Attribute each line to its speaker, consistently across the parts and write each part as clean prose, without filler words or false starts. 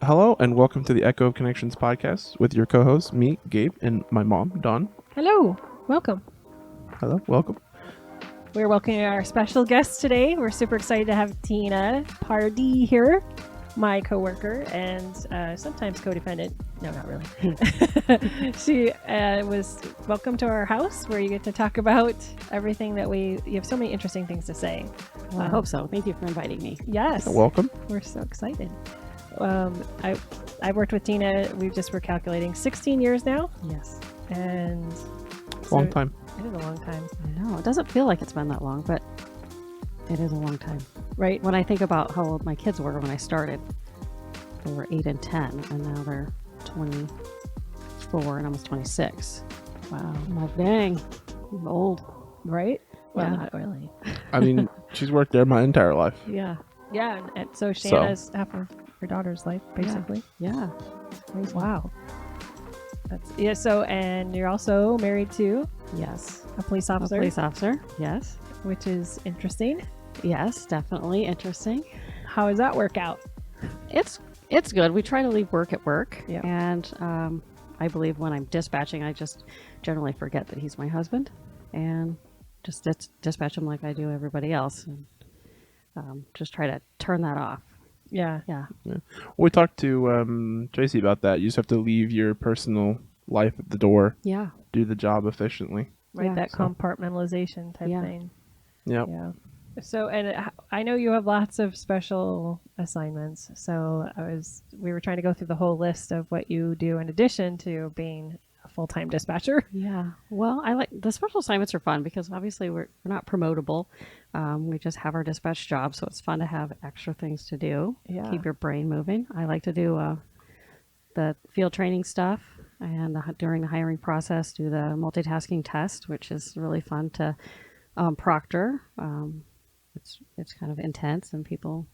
Speaker 1: Hello and welcome to the Echo of Connections podcast with your co-hosts, me, Gabe, and my mom, Dawn.
Speaker 2: Hello, welcome.
Speaker 1: Hello, welcome.
Speaker 2: We're welcoming our special guest today. We're super excited to have Tina Pardee here, my coworker and sometimes co-defendant. No, not really. She was welcome to our house where you get to talk about everything that you have so many interesting things to say.
Speaker 3: Well, I hope so. Thank you for inviting me.
Speaker 2: Yes.
Speaker 1: Welcome.
Speaker 2: We're so excited. I've worked with Tina. We're calculating 16 years now.
Speaker 3: Yes.
Speaker 2: And
Speaker 1: Long time.
Speaker 2: It is a long time.
Speaker 3: I know. It doesn't feel like it's been that long, but it is a long time.
Speaker 2: Right.
Speaker 3: When I think about how old my kids were when I started, they were 8 and 10, and now they're 24 and almost 26.
Speaker 2: Wow.
Speaker 3: I'm like, dang, I'm old.
Speaker 2: Right? Well,
Speaker 3: Yeah.
Speaker 2: not really.
Speaker 1: I mean, she's worked there my entire life.
Speaker 3: Yeah.
Speaker 2: Yeah, and so Shanna's half of her daughter's life, basically.
Speaker 3: Yeah.
Speaker 2: Crazy. Wow. So, and you're also married to
Speaker 3: Yes.
Speaker 2: a police officer,
Speaker 3: A police officer. Yes.
Speaker 2: which is interesting.
Speaker 3: Yes, definitely interesting.
Speaker 2: How does that work out?
Speaker 3: It's good. We try to leave work at work.
Speaker 2: Yeah.
Speaker 3: And I believe when I'm dispatching, I just generally forget that he's my husband and just dispatch him like I do everybody else. And just try to turn that off.
Speaker 2: Yeah.
Speaker 3: Yeah.
Speaker 1: We talked to Tracy about that. You just have to leave your personal life at the door,
Speaker 3: Yeah.
Speaker 1: do the job efficiently.
Speaker 2: Right.
Speaker 3: Yeah.
Speaker 2: That
Speaker 1: So-
Speaker 2: compartmentalization type
Speaker 3: Yeah.
Speaker 2: thing.
Speaker 1: Yep.
Speaker 2: Yeah. So, and I know you have lots of special assignments. So we were trying to go through the whole list of what you do in addition to being a full-time dispatcher.
Speaker 3: Yeah. Well, I like the special assignments are fun because obviously we're not promotable. We just have our dispatch job. So it's fun to have extra things to do.
Speaker 2: Yeah.
Speaker 3: Keep your brain moving. I like to do the field training stuff and during the hiring process, do the multitasking test, which is really fun to proctor. It's kind of intense and people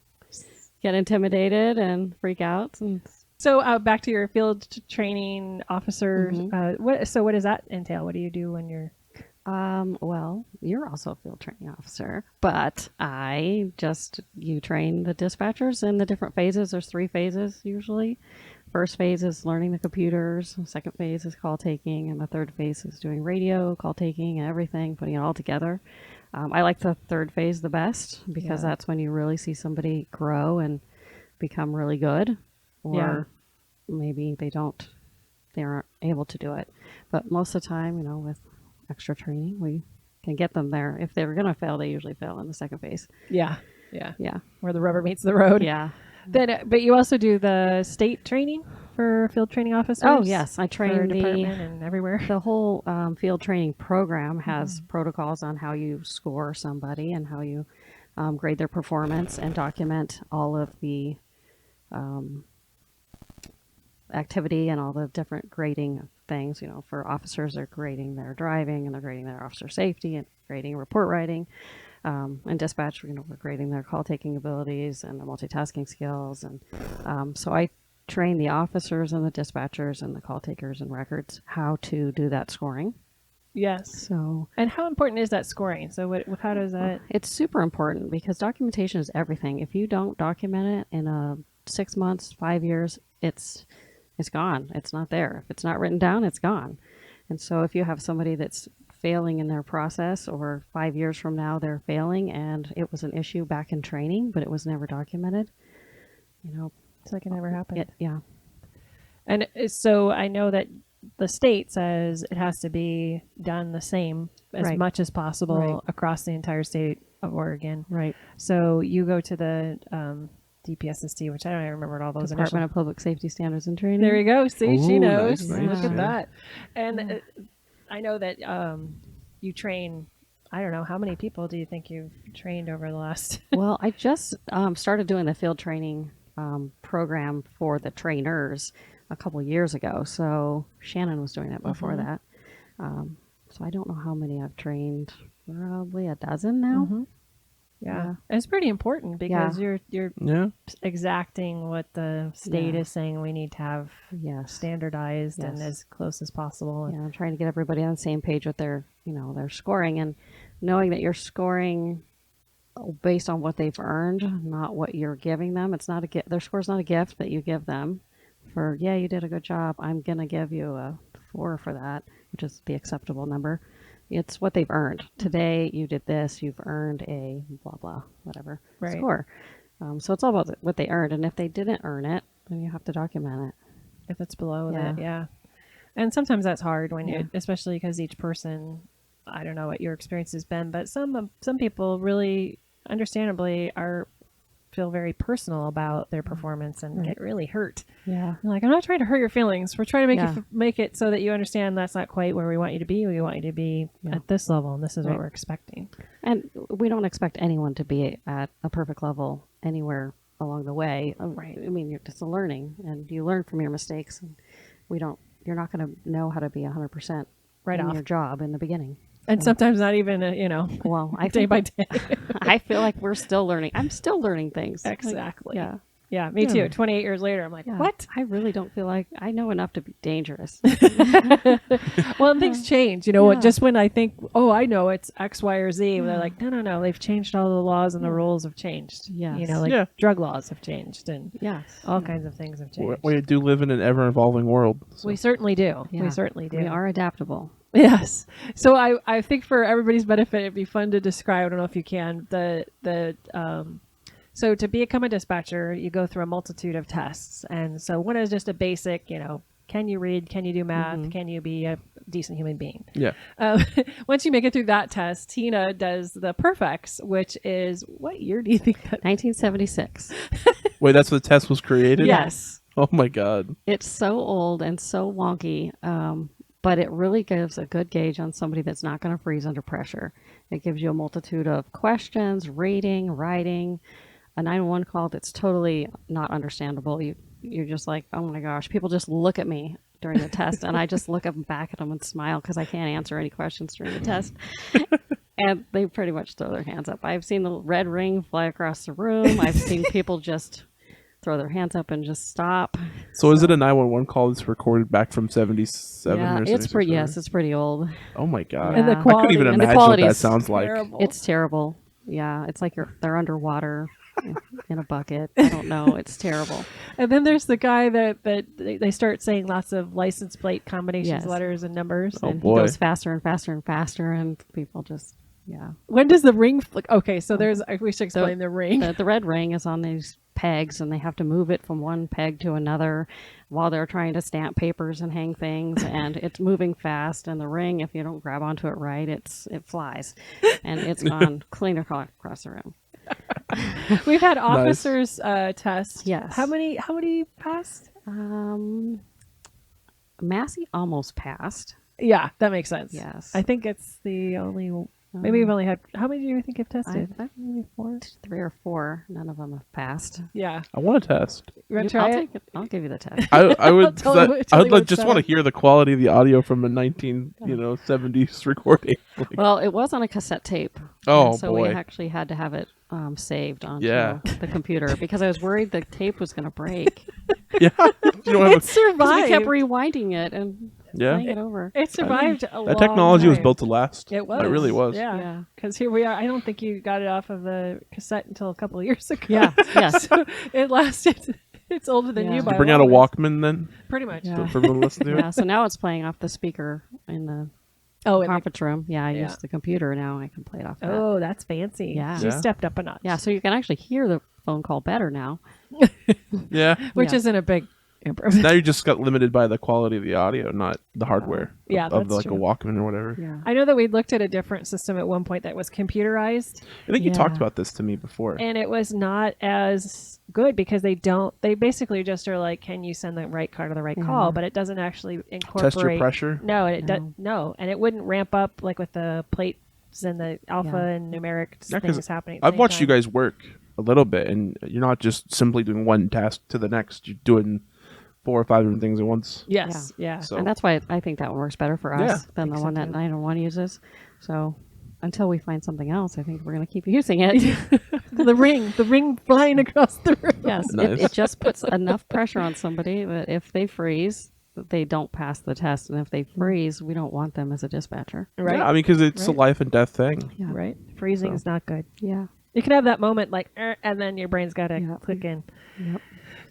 Speaker 3: get intimidated and freak out. And
Speaker 2: So back to your field training officer.
Speaker 3: Mm-hmm.
Speaker 2: What does that entail? What do you do when you're?
Speaker 3: well, you're also a field training officer, but you train the dispatchers in the different phases. There's 3 phases usually. First phase is learning the computers. Second phase is call taking, and the third phase is doing radio, call taking, and everything, putting it all together. I like the third phase the best because
Speaker 2: Yeah.
Speaker 3: that's when you really see somebody grow and become really good, or
Speaker 2: Yeah.
Speaker 3: maybe they aren't able to do it. But most of the time, with extra training, we can get them there. If they're going to fail, they usually fail in the second phase.
Speaker 2: Yeah.
Speaker 3: Yeah.
Speaker 2: Where the rubber meets the road.
Speaker 3: Yeah.
Speaker 2: Then, but you also do the state training for field training officers.
Speaker 3: Oh, yes. I
Speaker 2: for
Speaker 3: train
Speaker 2: department and everywhere.
Speaker 3: the whole field training program has protocols on how you score somebody and how you grade their performance and document all of the activity and all the different grading things. For officers, they're grading their driving and they're grading their officer safety and grading report writing. And dispatch, we're grading their call taking abilities and the multitasking skills. And so I train the officers and the dispatchers and the call takers and records how to do that scoring.
Speaker 2: Yes.
Speaker 3: So
Speaker 2: And how important is that scoring? So how does that?
Speaker 3: it's super important because documentation is everything. If you don't document it in 6 months, 5 years, it's gone. It's not there. If it's not written down, it's gone. And so if you have somebody that's failing in their process, or 5 years from now they're failing and it was an issue back in training, but it was never documented,
Speaker 2: It's like it never happened.
Speaker 3: yeah.
Speaker 2: And so I know that the state says it has to be done the same as
Speaker 3: Right.
Speaker 2: much as possible
Speaker 3: Right.
Speaker 2: across the entire state of Oregon.
Speaker 3: Right.
Speaker 2: So you go to the DPSST, which I don't even remember what all those
Speaker 3: Department of Public Safety Standards and Training.
Speaker 2: There you go. See, she
Speaker 1: Ooh,
Speaker 2: knows.
Speaker 1: nice,
Speaker 3: nice,
Speaker 2: Look at
Speaker 3: yeah.
Speaker 2: that. And I know that you train. I don't know, how many people do you think you've trained over the last?
Speaker 3: Well, I just started doing the field training program for the trainers a couple years ago. So Shannon was doing it before that. So I don't know how many I've trained. Probably a dozen now.
Speaker 2: Yeah.
Speaker 3: Yeah.
Speaker 2: And it's pretty important because you're
Speaker 1: Yeah.
Speaker 2: exacting what the state
Speaker 3: Yeah.
Speaker 2: is saying we need to have
Speaker 3: Yes.
Speaker 2: standardized and
Speaker 3: Yes.
Speaker 2: as close as possible.
Speaker 3: Yeah, I'm trying to get everybody on the same page with their scoring, and knowing that you're scoring based on what they've earned, not what you're giving them. It's not a gift. Their score's not a gift that you give them for, yeah, you did a good job. I'm going to give you a 4 for that, which is the acceptable number. It's what they've earned. Today you did this, you've earned a blah, blah, whatever
Speaker 2: Right.
Speaker 3: score. So it's all about what they earned. And if they didn't earn it, then you have to document it.
Speaker 2: If it's below
Speaker 3: Yeah.
Speaker 2: that, yeah. And sometimes that's hard when
Speaker 3: Yeah.
Speaker 2: you, especially because each person, I don't know what your experience has been, but some people really, understandably, feel very personal about their performance and get really hurt.
Speaker 3: Yeah.
Speaker 2: You're like, I'm not trying to hurt your feelings. We're trying to make
Speaker 3: Yeah.
Speaker 2: make it so that you understand that's not quite where we want you to be. We want you to be
Speaker 3: Yeah.
Speaker 2: at this level, and this is
Speaker 3: Right.
Speaker 2: what we're expecting.
Speaker 3: And we don't expect anyone to be at a perfect level anywhere along the way.
Speaker 2: Right.
Speaker 3: I mean, it's a learning, and you learn from your mistakes. And you're not going to know how to be 100%
Speaker 2: Right
Speaker 3: in
Speaker 2: off.
Speaker 3: your job in the beginning.
Speaker 2: And sometimes not even,
Speaker 3: Well, I
Speaker 2: day
Speaker 3: think
Speaker 2: by day.
Speaker 3: I feel like we're still learning. I'm still learning things. Like,
Speaker 2: Exactly.
Speaker 3: yeah.
Speaker 2: Yeah, me
Speaker 3: Yeah.
Speaker 2: too. 28 years later, I'm like,
Speaker 3: Yeah.
Speaker 2: what?
Speaker 3: I really don't feel like I know enough to be dangerous.
Speaker 2: Well, and things change. You know,
Speaker 3: Yeah.
Speaker 2: just when I think, oh, I know it's X, Y, or Z, they're like, no, they've changed all the laws and the rules have changed.
Speaker 3: Yes.
Speaker 2: You know, like
Speaker 1: Yeah.
Speaker 2: drug laws have changed and
Speaker 3: Yes.
Speaker 2: all kinds of things have changed.
Speaker 1: We do live in an ever-evolving world. So.
Speaker 2: We certainly do.
Speaker 3: Yeah.
Speaker 2: We certainly do.
Speaker 3: We are adaptable.
Speaker 2: Yes. So I think for everybody's benefit, it'd be fun to describe. I don't know if you can so to become a dispatcher, you go through a multitude of tests, and so one is just a basic, can you read? Can you do math? Can you be a decent human being?
Speaker 1: Yeah.
Speaker 2: Once you make it through that test, Tina does the Perfex, which is what year do you think that?
Speaker 3: 1976.
Speaker 1: Wait, that's when the test was created?
Speaker 2: Yes.
Speaker 1: Oh my God.
Speaker 3: It's so old and so wonky, but it really gives a good gauge on somebody that's not going to freeze under pressure. It gives you a multitude of questions, reading, writing, a 911 call that's totally not understandable. You're just like, oh my gosh, people just look at me during the test, and I just look up and back at them and smile because I can't answer any questions during the test. And they pretty much throw their hands up. I've seen the red ring fly across the room. I've seen people just throw their hands up and just stop.
Speaker 1: So is it a 911 call that's recorded back from 77
Speaker 3: Yeah,
Speaker 1: or
Speaker 3: it's pretty.
Speaker 1: 76 or-
Speaker 3: Yes, it's pretty old.
Speaker 1: Oh my God.
Speaker 2: And the
Speaker 3: Yeah.
Speaker 1: I
Speaker 2: quality.
Speaker 1: couldn't even
Speaker 3: and the
Speaker 1: imagine what
Speaker 3: quality
Speaker 1: that
Speaker 3: is
Speaker 1: sounds like.
Speaker 2: Terrible.
Speaker 3: It's terrible. Yeah, it's like they're underwater in a bucket. I don't know. It's terrible.
Speaker 2: And then there's the guy that they start saying lots of license plate combinations,
Speaker 3: Yes.
Speaker 2: letters, and numbers.
Speaker 1: Oh,
Speaker 3: And
Speaker 1: boy.
Speaker 3: he goes faster and faster and faster, and people just, yeah.
Speaker 2: When does the ring? Okay, so we should explain the ring.
Speaker 3: The red ring is on these pegs, and they have to move it from one peg to another while they're trying to stamp papers and hang things, and it's moving fast. And the ring, if you don't grab onto it right, it flies, and it's gone clean across the room.
Speaker 2: We've had officers test.
Speaker 3: Yes.
Speaker 2: How many passed?
Speaker 3: Massey almost passed.
Speaker 2: Yeah, that makes sense.
Speaker 3: Yes.
Speaker 2: I think it's the only. Maybe we've only had. How many do you think have tested?
Speaker 3: Maybe 3 or 4. None of them have passed.
Speaker 2: Yeah.
Speaker 1: I want to test.
Speaker 2: You want to try it?
Speaker 3: I'll give you the test.
Speaker 1: I would.
Speaker 2: Tell
Speaker 1: that-
Speaker 2: you-
Speaker 1: I
Speaker 2: tell
Speaker 1: would
Speaker 2: you
Speaker 1: like,
Speaker 2: what's
Speaker 1: just want to
Speaker 2: up.
Speaker 1: hear the quality of the audio from a 1970s recording. Like,
Speaker 3: Well, it was on a cassette tape.
Speaker 1: Oh,
Speaker 3: and so
Speaker 1: boy.
Speaker 3: we actually had to have it saved onto
Speaker 1: Yeah.
Speaker 3: the computer because I was worried the tape was going to break.
Speaker 1: yeah. You don't have
Speaker 2: It
Speaker 1: a,
Speaker 3: 'Cause
Speaker 2: survived.
Speaker 3: we kept rewinding it and
Speaker 1: yeah.
Speaker 3: playing it over.
Speaker 2: It survived a long
Speaker 1: That technology was
Speaker 2: time.
Speaker 1: built to last.
Speaker 2: It was.
Speaker 1: It really was.
Speaker 2: Yeah.
Speaker 3: Yeah.
Speaker 2: Because here we are. I don't think you got it off of the cassette until a couple of years ago.
Speaker 3: Yeah. Yes.
Speaker 2: So it lasted. It's older than
Speaker 3: Yeah.
Speaker 2: you
Speaker 3: Did
Speaker 2: by
Speaker 1: You bring out a
Speaker 2: long ways.
Speaker 1: Walkman then
Speaker 2: Pretty much.
Speaker 3: Yeah.
Speaker 1: for everyone to listen to
Speaker 3: Yeah.
Speaker 1: it?
Speaker 3: So now it's playing off the speaker in the
Speaker 2: Oh,
Speaker 3: conference room. Yeah. I
Speaker 2: Yeah.
Speaker 3: use the computer now. I can play it off that.
Speaker 2: oh, that's fancy.
Speaker 3: Yeah.
Speaker 2: She
Speaker 1: Yeah.
Speaker 2: stepped up a notch.
Speaker 3: Yeah. So you can actually hear the phone call better now.
Speaker 1: Yeah.
Speaker 2: Which
Speaker 3: Yeah.
Speaker 2: isn't a big improvement.
Speaker 1: Now you just got limited by the quality of the audio, not the hardware.
Speaker 2: Yeah,
Speaker 1: of
Speaker 2: that's
Speaker 1: like
Speaker 2: true.
Speaker 1: a Walkman or whatever.
Speaker 3: Yeah.
Speaker 2: I know that we looked at a different system at one point that was computerized,
Speaker 1: I think you talked
Speaker 3: Yeah.
Speaker 1: about this to me before.
Speaker 2: and it was not as good because they basically just are like, can you send the right card to the right call,
Speaker 3: Yeah.
Speaker 2: but it doesn't actually incorporate.
Speaker 1: Test your pressure.
Speaker 2: No, and it
Speaker 3: No.
Speaker 2: no, and it wouldn't ramp up like with the plates and the alpha
Speaker 3: Yeah.
Speaker 2: and numeric
Speaker 1: Yeah, 'cause
Speaker 2: things happening. At the
Speaker 1: I've
Speaker 2: same
Speaker 1: watched you
Speaker 2: time.
Speaker 1: guys work a little bit, and you're not just simply doing one task to the next. You're doing 4 or 5 different things at once.
Speaker 2: Yes, yeah.
Speaker 1: So
Speaker 3: And that's why I think that one works better for us
Speaker 1: Yeah,
Speaker 3: than the
Speaker 2: think so
Speaker 3: one that
Speaker 2: too.
Speaker 3: 901 uses. So until we find something else, I think we're going to keep using it.
Speaker 2: the ring flying across the room.
Speaker 3: Yes,
Speaker 1: Nice.
Speaker 3: it just puts enough pressure on somebody that if they freeze, they don't pass the test. And if they freeze, we don't want them as a dispatcher.
Speaker 2: Right.
Speaker 1: Yeah, I mean, because it's a
Speaker 2: Right.
Speaker 1: life and death thing.
Speaker 3: Yeah.
Speaker 2: Right. Freezing
Speaker 1: So.
Speaker 2: is not good.
Speaker 3: Yeah.
Speaker 2: You can have that moment like, and then your brain's got to
Speaker 3: Yep.
Speaker 2: click in.
Speaker 3: Yep.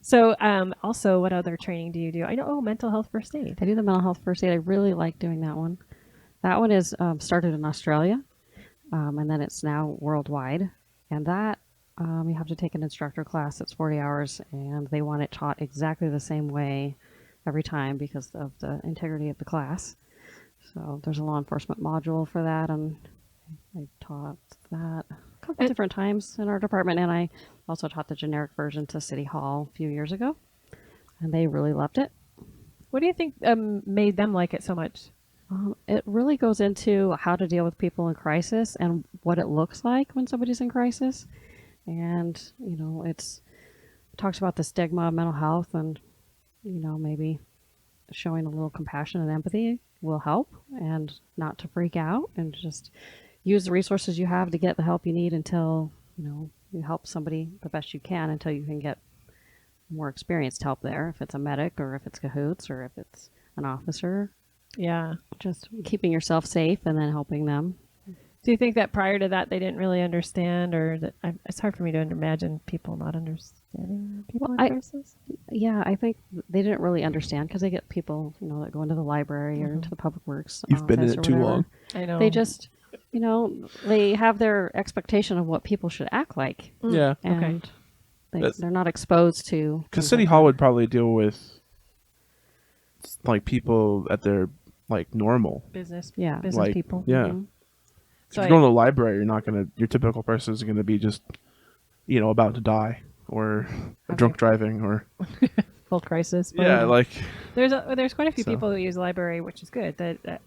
Speaker 2: So, also, what other training do you do? I know, mental health first aid.
Speaker 3: I do the mental health first aid. I really like doing that one. That one is started in Australia, and then it's now worldwide. And that you have to take an instructor class that's 40 hours, and they want it taught exactly the same way every time because of the integrity of the class. So there's a law enforcement module for that, and I taught that a couple different times in our department, and I also taught the generic version to City Hall a few years ago, and they really loved it.
Speaker 2: What do you think made them like it so much?
Speaker 3: It really goes into how to deal with people in crisis and what it looks like when somebody's in crisis. And, it talks about the stigma of mental health and, maybe showing a little compassion and empathy will help and not to freak out and just use the resources you have to get the help you need until, you help somebody the best you can until you can get more experienced help there. If it's a medic or if it's cahoots or if it's an officer.
Speaker 2: Yeah.
Speaker 3: Just keeping yourself safe and then helping them.
Speaker 2: Do you think that prior to that they didn't really understand, or that it's hard for me to imagine people not understanding people in crisis?
Speaker 3: Yeah, I think they didn't really understand because they get people, that go into the library or into the public works.
Speaker 1: You've been in
Speaker 3: office
Speaker 1: it
Speaker 3: or
Speaker 1: too
Speaker 3: whatever.
Speaker 1: long.
Speaker 2: I know.
Speaker 3: They just, they have their expectation of what people should act like.
Speaker 1: Yeah.
Speaker 3: And they're not exposed to.
Speaker 1: Because
Speaker 3: things
Speaker 1: City
Speaker 3: like
Speaker 1: Hall
Speaker 3: that.
Speaker 1: would probably deal with like people at their like normal.
Speaker 2: business
Speaker 3: Yeah.
Speaker 1: Like,
Speaker 2: people.
Speaker 1: yeah.
Speaker 3: Mhm.
Speaker 2: So
Speaker 1: If you're going to the library, you're not gonna. Your typical person is gonna be just, about to die or drunk driving or
Speaker 2: full crisis.
Speaker 1: yeah, like
Speaker 2: There's quite a few
Speaker 1: So.
Speaker 2: people who use the library, which is good. That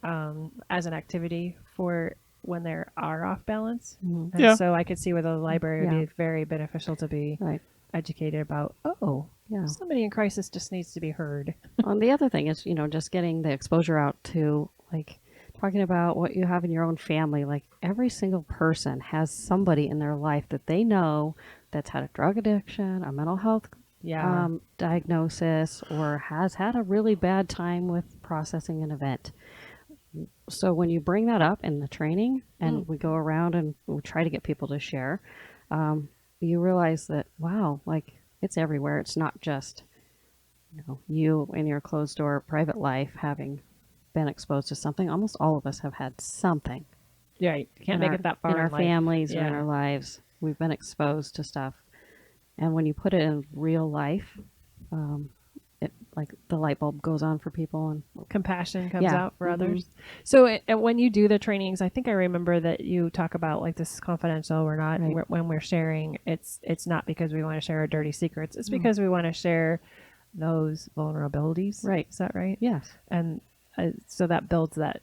Speaker 2: as an activity for when they are off balance.
Speaker 3: Mhm.
Speaker 2: And
Speaker 1: Yeah.
Speaker 2: so I could see where the library would
Speaker 3: Yeah.
Speaker 2: be very beneficial to be
Speaker 3: Right.
Speaker 2: educated about. Oh,
Speaker 3: Yeah.
Speaker 2: somebody in crisis just needs to be heard.
Speaker 3: And the other thing is, just getting the exposure out to like talking about what you have in your own family. Like every single person has somebody in their life that they know that's had a drug addiction, a mental health
Speaker 2: Yeah.
Speaker 3: diagnosis, or has had a really bad time with processing an event. So when you bring that up in the training and we go around and we try to get people to share, you realize that, wow, like it's everywhere. It's not just, you in your closed door private life having been exposed to something. Almost all of us have had something.
Speaker 2: Yeah, you can't
Speaker 3: in
Speaker 2: make
Speaker 3: our,
Speaker 2: it that far
Speaker 3: in our
Speaker 2: life.
Speaker 3: families or in
Speaker 2: Yeah.
Speaker 3: our lives. We've been exposed to stuff. And when you put it in real life, it like the light bulb goes on for people and
Speaker 2: Compassion comes
Speaker 3: Yeah.
Speaker 2: out for
Speaker 3: Mhm.
Speaker 2: others. So when you do the trainings, I think I remember that you talk about like this is confidential. We're not
Speaker 3: Right.
Speaker 2: when we're sharing. It's not because we want to share our dirty secrets. It's
Speaker 3: No.
Speaker 2: because we want to share those vulnerabilities.
Speaker 3: Right.
Speaker 2: Is that right?
Speaker 3: yes,
Speaker 2: And so that builds that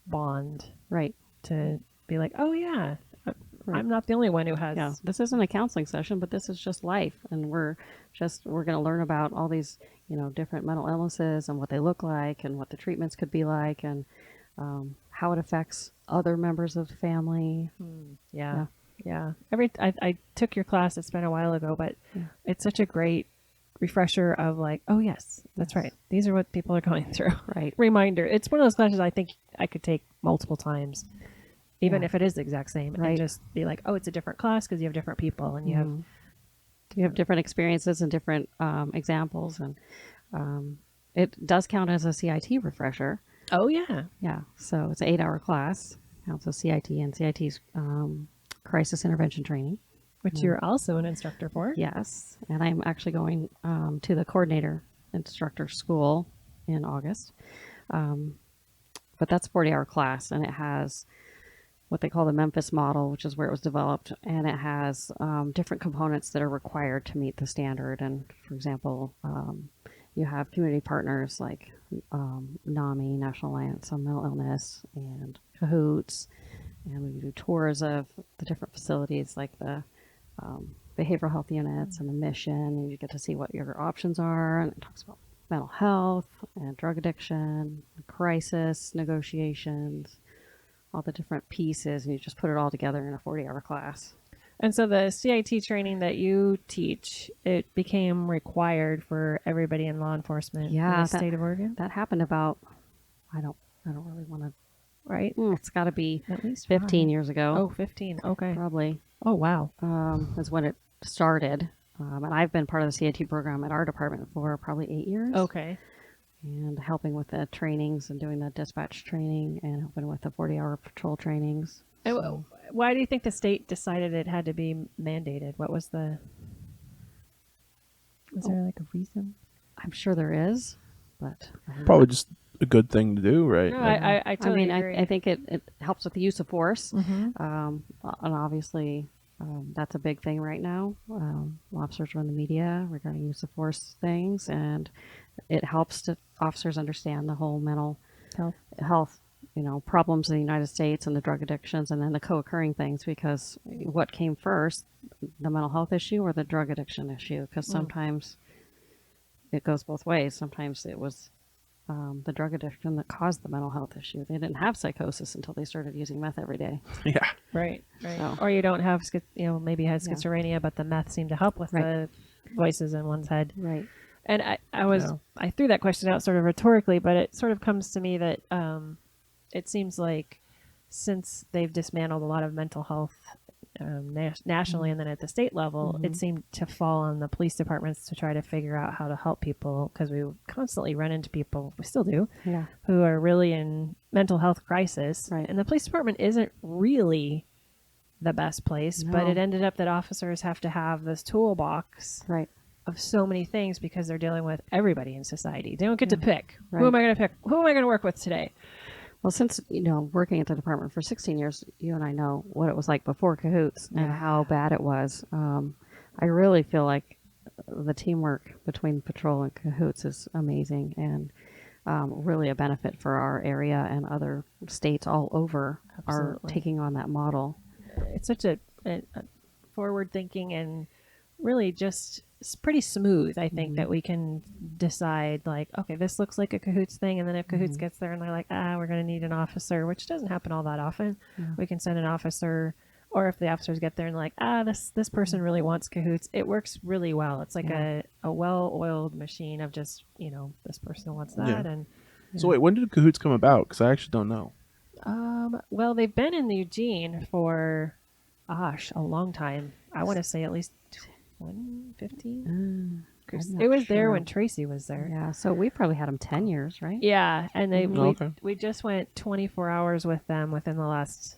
Speaker 2: bond
Speaker 3: right.
Speaker 2: to be like, oh yeah,
Speaker 3: Right.
Speaker 2: I'm not the only one who has.
Speaker 3: Yeah, this isn't a counseling session, but this is just life, and we're going to learn about all these, different mental illnesses and what they look like, and what the treatments could be like, and how it affects other members of the family.
Speaker 2: Yeah. Yeah. I took your class. It's been a while ago, but
Speaker 3: Yeah.
Speaker 2: it's such a great refresher of like, oh yes, that's right. These are what people are going through.
Speaker 3: Right.
Speaker 2: Reminder. It's one of those classes I think I could take multiple times, even
Speaker 3: Yeah.
Speaker 2: if it is the exact same, and
Speaker 3: Right.
Speaker 2: just be like, oh, it's a different class because you have different people and you have.
Speaker 3: Mhm. You have different experiences and different examples, and it does count as a CIT refresher.
Speaker 2: Oh yeah.
Speaker 3: Yeah, so it's an 8-hour class. Counts as CIT, and CIT's crisis intervention training.
Speaker 2: Which you're also an instructor for.
Speaker 3: Yes, and I'm actually going to the coordinator instructor school in August. But that's a 40-hour class, and it has what they call the Memphis model, which is where it was developed, and it has different components that are required to meet the standard. And for example, you have community partners like NAMI, National Alliance on Mental Illness, and Cahoots, and we do tours of the different facilities like the behavioral health units and the mission, and you get to see what your options are, and it talks about mental health and drug addiction, crisis negotiations, all the different pieces, and you just put it all together in a 40-hour class.
Speaker 2: And so the CIT training that you teach, it became required for everybody in law enforcement in
Speaker 3: Yeah,
Speaker 2: the state of Oregon.
Speaker 3: That happened about, I don't really want to
Speaker 2: right?
Speaker 3: It's got to be
Speaker 2: At least
Speaker 3: 15
Speaker 2: 5.
Speaker 3: years ago.
Speaker 2: Oh, 15. Okay.
Speaker 3: Probably.
Speaker 2: Oh, wow.
Speaker 3: Is when it started. And I've been part of the CIT program at our department for probably 8 years.
Speaker 2: Okay.
Speaker 3: And helping with the trainings and doing the dispatch training and helping with the 40-hour patrol trainings.
Speaker 2: And
Speaker 3: So,
Speaker 2: why do you think the state decided it had to be mandated? What was the... Was there like a reason?
Speaker 3: I'm sure there is, but
Speaker 1: Probably just a good thing to do, right?
Speaker 2: No,
Speaker 1: Like,
Speaker 2: I totally agree.
Speaker 3: I think it helps with the use of force.
Speaker 2: Mhm.
Speaker 3: And obviously, that's a big thing right now. Officers run the media regarding use of force things, and it helps to officers understand the whole mental health, problems in the United States and the drug addictions, and then the co-occurring things. Because what came first, the mental health issue or the drug addiction issue? Because sometimes it goes both ways. Sometimes it was the drug addiction that caused the mental health issue. They didn't have psychosis until they started using meth every day.
Speaker 1: yeah.
Speaker 2: Right.
Speaker 3: So-
Speaker 2: Or you don't have, maybe had
Speaker 3: Yeah.
Speaker 2: schizophrenia, but the meth seemed to help with
Speaker 3: Right.
Speaker 2: the voices in one's head.
Speaker 3: Right.
Speaker 2: And
Speaker 1: Yeah.
Speaker 2: I threw that question out sort of rhetorically, but it sort of comes to me that it seems like since they've dismantled a lot of mental health nationally and then at the state level, it seemed to fall on the police departments to try to figure out how to help people, because we constantly run into people, we still do,
Speaker 3: Yeah.
Speaker 2: who are really in mental health crisis.
Speaker 3: Right.
Speaker 2: And the police department isn't really the best place, but
Speaker 3: No.
Speaker 2: it ended up that officers have to have this toolbox
Speaker 3: Right.
Speaker 2: of so many things because they're dealing with everybody in society. They don't get to pick.
Speaker 3: Right.
Speaker 2: Who am I going to pick? Who am I going to work with today?
Speaker 3: Well, since, working at the department for 16 years, you and I know what it was like before Cahoots and how bad it was. I really feel like the teamwork between patrol and Cahoots is amazing and really a benefit for our area, and other states all over are
Speaker 2: Absolutely.
Speaker 3: taking on that model.
Speaker 2: It's such a forward thinking and really just it's pretty smooth. I think that we can decide like, okay, this looks like a Cahoots thing. And then if Cahoots gets there and they're like, we're going to need an officer, which doesn't happen all that often. We can send an officer, or if the officers get there and like, this person really wants Cahoots, it works really well. It's like a well-oiled machine of just, this person wants that.
Speaker 1: Yeah.
Speaker 2: And
Speaker 1: So wait, when did Cahoots come about? Because I actually don't know.
Speaker 2: well, they've been in Eugene for, a long time. I want to say at least 2015.
Speaker 3: I'm
Speaker 2: It was
Speaker 3: not
Speaker 2: there
Speaker 3: sure.
Speaker 2: when Tracy was there.
Speaker 3: Yeah, so we probably had them 10 years, right?
Speaker 2: Yeah, and
Speaker 1: Okay.
Speaker 2: we just went 24 hours with them within the last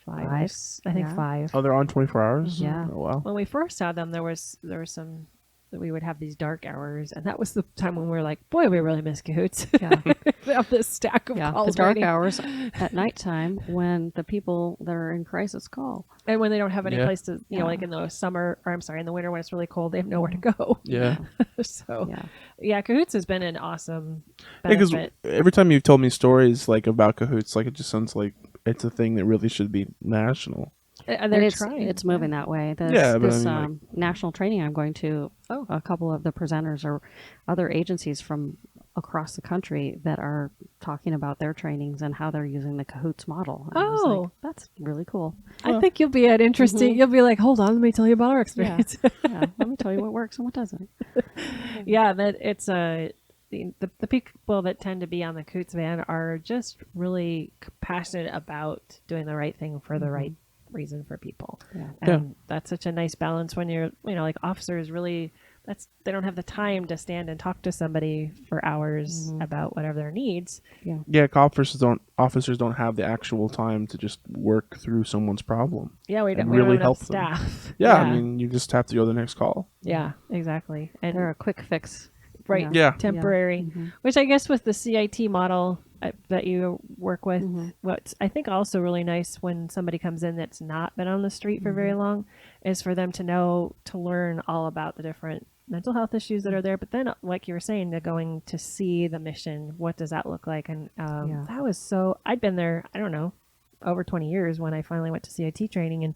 Speaker 2: 5.
Speaker 3: Five?
Speaker 2: I think
Speaker 3: Yeah.
Speaker 2: 5.
Speaker 1: Oh, they're on 24 hours?
Speaker 3: Yeah.
Speaker 1: Oh, wow.
Speaker 2: When we first had them, there was some that we would have these dark hours, and that was the time when we were like, boy, we really miss Cahoots.
Speaker 3: Yeah.
Speaker 2: We have this stack of
Speaker 3: Yeah, the
Speaker 2: calls
Speaker 3: dark
Speaker 2: waiting.
Speaker 3: hours at nighttime when the people that are in crisis call.
Speaker 2: And when they don't have any
Speaker 1: Yeah.
Speaker 2: place to, like in the summer, or I'm sorry, in the winter when it's really cold, they have nowhere to go.
Speaker 1: Yeah.
Speaker 2: So,
Speaker 3: Yeah.
Speaker 2: yeah, Cahoots has been an awesome
Speaker 1: Because
Speaker 2: benefit.
Speaker 1: every time you've told me stories like about Cahoots, like it just sounds like it's a thing that really should be national.
Speaker 2: And
Speaker 3: And
Speaker 2: they're
Speaker 3: it's
Speaker 2: trying.
Speaker 3: it's moving that way. This,
Speaker 1: Yeah, but I
Speaker 3: this
Speaker 1: mean,
Speaker 3: national training I'm going to,
Speaker 2: Oh.
Speaker 3: a couple of the presenters or other agencies from across the country that are talking about their trainings and how they're using the Cahoots model. And I was like,
Speaker 2: Oh.
Speaker 3: that's really cool.
Speaker 2: I think you'll be at interesting. You'll be like, hold on, let me tell you about our experience.
Speaker 3: Yeah, let me tell you what works and what doesn't.
Speaker 2: Yeah, that it's the people that tend to be on the Coots van are just really passionate about doing the right thing for the right reason for people.
Speaker 3: Yeah.
Speaker 2: And that's such a nice balance when you're, like officers really, they don't have the time to stand and talk to somebody for hours about whatever their needs.
Speaker 3: Yeah.
Speaker 1: Yeah, officers don't have the actual time to just work through someone's problem.
Speaker 2: Yeah, we
Speaker 1: And
Speaker 2: don't
Speaker 1: really
Speaker 2: have
Speaker 1: help
Speaker 2: enough
Speaker 1: them.
Speaker 2: staff.
Speaker 1: Yeah, I mean, you just have to go to the next call.
Speaker 2: Yeah, exactly. And
Speaker 3: They're a quick fix.
Speaker 2: right,
Speaker 1: Yeah.
Speaker 2: temporary, which I guess with the CIT model that you work with, what's I think also really nice when somebody comes in that's not been on the street for very long is for them to learn all about the different mental health issues that are there. But then, like you were saying, they're going to see the mission. What does that look like? And that was so. I'd been there, I don't know, over 20 years when I finally went to CIT training and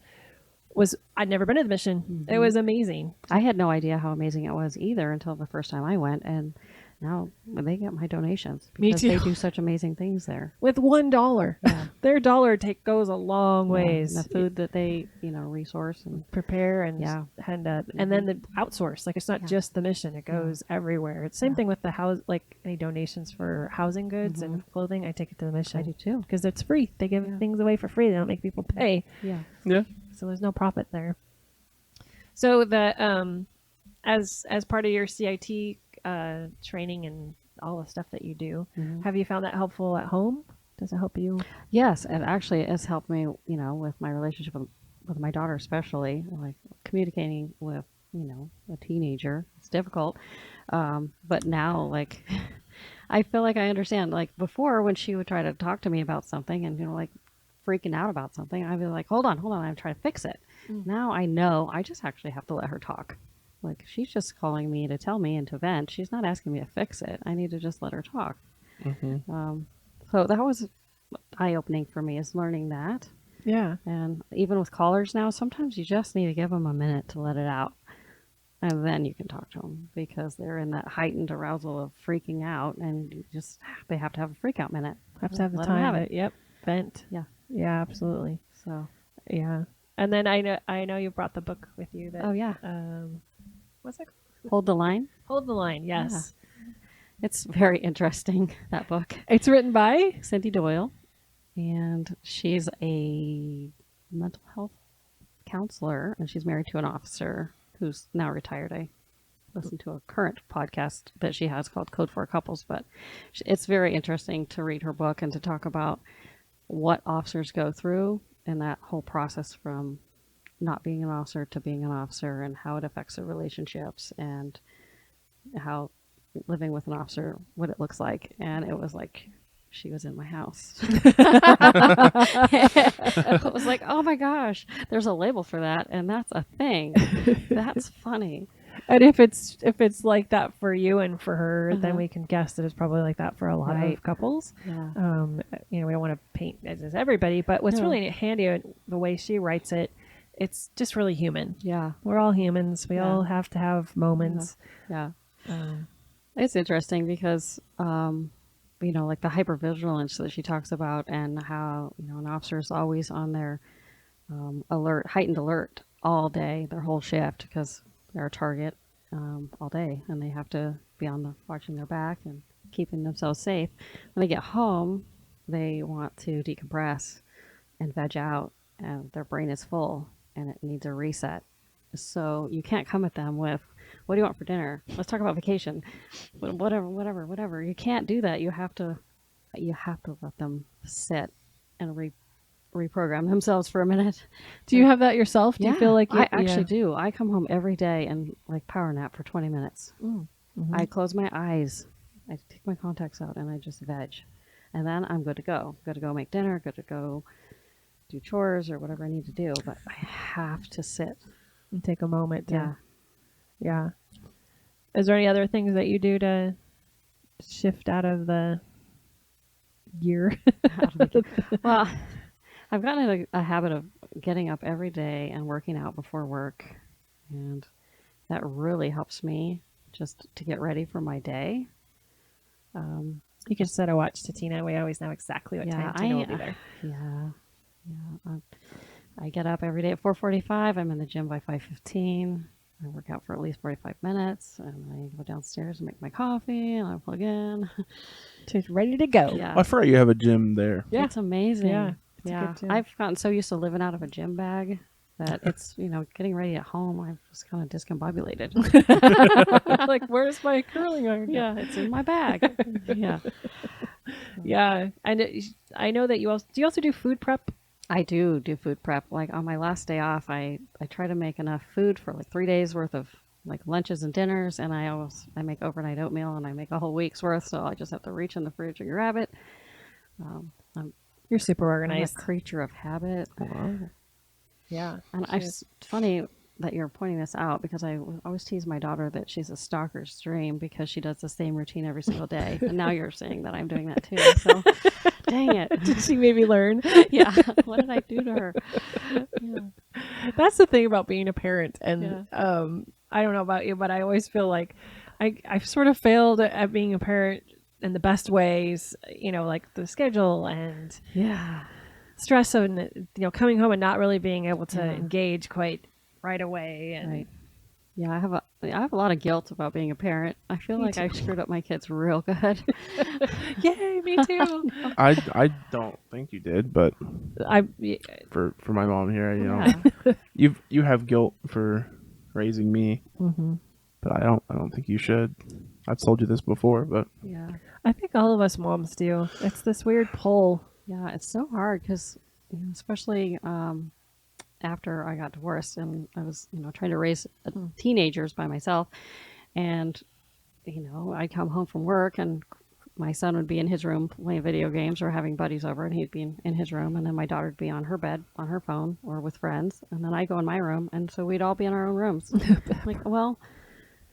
Speaker 2: I'd never been to the mission. It was amazing.
Speaker 3: I had no idea how amazing it was either until the first time I went, and now they get my donations
Speaker 2: Me
Speaker 3: because they
Speaker 2: too.
Speaker 3: do such amazing things there.
Speaker 2: With $1, their dollar goes a long ways.
Speaker 3: And the food that they, resource and
Speaker 2: Prepare and
Speaker 3: Yeah.
Speaker 2: and then the outsource. Like it's not
Speaker 3: Yeah.
Speaker 2: just the mission; it goes everywhere. It's same thing with the house. Like any donations for housing goods and clothing, I take it to the mission.
Speaker 3: I do too.
Speaker 2: Because it's free. They give things away for free. They don't make people pay.
Speaker 3: Yeah.
Speaker 1: Yeah.
Speaker 2: So there's no profit there. So the as part of your CIT training and all the stuff that you do, have you found that helpful at home? Does it help you?
Speaker 3: Yes, and actually it's helped me, with my relationship with my daughter, especially like communicating with, a teenager. It's difficult. But now, like, I feel like I understand. Like before, when she would try to talk to me about something and, like freaking out about something, I'd be like, hold on, I'm trying to fix it. Now I know I just actually have to let her talk. Like she's just calling me to tell me and to vent. She's not asking me to fix it. I need to just let her talk. So that was eye-opening for me, is learning that.
Speaker 2: Yeah.
Speaker 3: And even with callers now, sometimes you just need to give them a minute to let it out. And then you can talk to them because they're in that heightened arousal of freaking out, and they have to have a freak out minute.
Speaker 2: Have to have the
Speaker 3: Let 'em
Speaker 2: time.
Speaker 3: have it.
Speaker 2: Yep. Vent.
Speaker 3: Yeah.
Speaker 2: Yeah, absolutely.
Speaker 3: So,
Speaker 2: Yeah. And then I know you brought the book with you that
Speaker 3: oh yeah,
Speaker 2: what's it called?
Speaker 3: Hold the Line.
Speaker 2: Hold the Line, yes.
Speaker 3: It's very interesting, that book.
Speaker 2: It's written by
Speaker 3: Cyndi Doyle, and she's a mental health counselor, and she's married to an officer who's now retired. I listened to a current podcast that she has called Code for Couples, but it's very interesting to read her book and to talk about what officers go through and that whole process from not being an officer to being an officer, and how it affects their relationships, and how living with an officer, what it looks like. And it was like she was in my house. It was like, oh my gosh, there's a label for that, and that's a thing. That's funny.
Speaker 2: And if it's like that for you and for her, then we can guess that it's probably like that for a lot of couples.
Speaker 3: Yeah.
Speaker 2: We don't want to paint as everybody, but what's really handy, the way she writes it, it's just really human.
Speaker 3: Yeah.
Speaker 2: We're all humans. We all have to have moments.
Speaker 3: Yeah. It's interesting because, like the hypervigilance that she talks about, and how, an officer is always on their heightened alert all day, their whole shift, because they're a target all day, and they have to be watching their back and keeping themselves safe. When they get home, they want to decompress and veg out, and their brain is full and it needs a reset. So you can't come at them with, what do you want for dinner? Let's talk about vacation. Whatever. You can't do that. You have to let them sit and reprogram themselves for a minute.
Speaker 2: Do you have that yourself? Do you feel like
Speaker 3: I actually do. I come home every day and like power nap for 20 minutes. I close my eyes, I take my contacts out, and I just veg. And then I'm good to go. Good to go make dinner, good to go do chores or whatever I need to do. But I have to sit
Speaker 2: and take a moment to,
Speaker 3: Yeah.
Speaker 2: Is there any other things that you do to shift out of the gear?
Speaker 3: Well, I've gotten in a habit of getting up every day and working out before work, and that really helps me just to get ready for my day.
Speaker 2: You can set a watch to Tina. We always know exactly what time Tina will be there.
Speaker 3: I get up every day at 4:45. I'm in the gym by 5:15. I work out for at least 45 minutes, and I go downstairs and make my coffee, and I plug in.
Speaker 2: She's ready to go.
Speaker 3: Yeah.
Speaker 1: I forgot you have a gym there.
Speaker 2: Yeah.
Speaker 3: It's amazing.
Speaker 2: Yeah.
Speaker 3: Yeah. I've gotten so used to living out of a gym bag that it's, getting ready at home, I'm just kind of discombobulated.
Speaker 2: Like, where's my curling iron?
Speaker 3: Yeah, it's in my bag. Yeah.
Speaker 2: Yeah. And I know that do you also do food prep?
Speaker 3: I do food prep. Like on my last day off, I try to make enough food for like 3 days worth of like lunches and dinners, and I make overnight oatmeal, and I make a whole week's worth, so I just have to reach in the fridge and grab it.
Speaker 2: You're super
Speaker 3: I'm a
Speaker 2: organized.
Speaker 3: creature of habit.
Speaker 2: Yeah.
Speaker 3: And it's funny that you're pointing this out, because I always tease my daughter that she's a stalker's dream because she does the same routine every single day. And now you're saying that I'm doing that too. So dang it.
Speaker 2: Did she maybe learn?
Speaker 3: Yeah. What did I do to her? Yeah.
Speaker 2: That's the thing about being a parent. And I don't know about you, but I always feel like I've sort of failed at being a parent in the best ways, like the schedule and
Speaker 3: Yeah.
Speaker 2: stress of, coming home and not really being able to
Speaker 3: Yeah.
Speaker 2: engage quite right away. And
Speaker 3: Right. Yeah, I have a lot of guilt about being a parent. I feel
Speaker 2: Me
Speaker 3: like I
Speaker 2: too.
Speaker 3: screwed up my kids real good.
Speaker 2: Yay, me too.
Speaker 1: I don't think you did, but
Speaker 2: I
Speaker 1: for my mom here, you have guilt for raising me,
Speaker 2: mm-hmm.
Speaker 1: but I don't think you should. I've told you this before, but
Speaker 3: Yeah.
Speaker 2: I think all of us moms do. It's this weird pull.
Speaker 3: Yeah, it's so hard because, especially after I got divorced and I was, trying to raise teenagers by myself. And, I'd come home from work and my son would be in his room playing video games or having buddies over, and he'd be in his room. And then my daughter would be on her bed, on her phone or with friends. And then I'd go in my room. And so we'd all be in our own rooms. Like, well,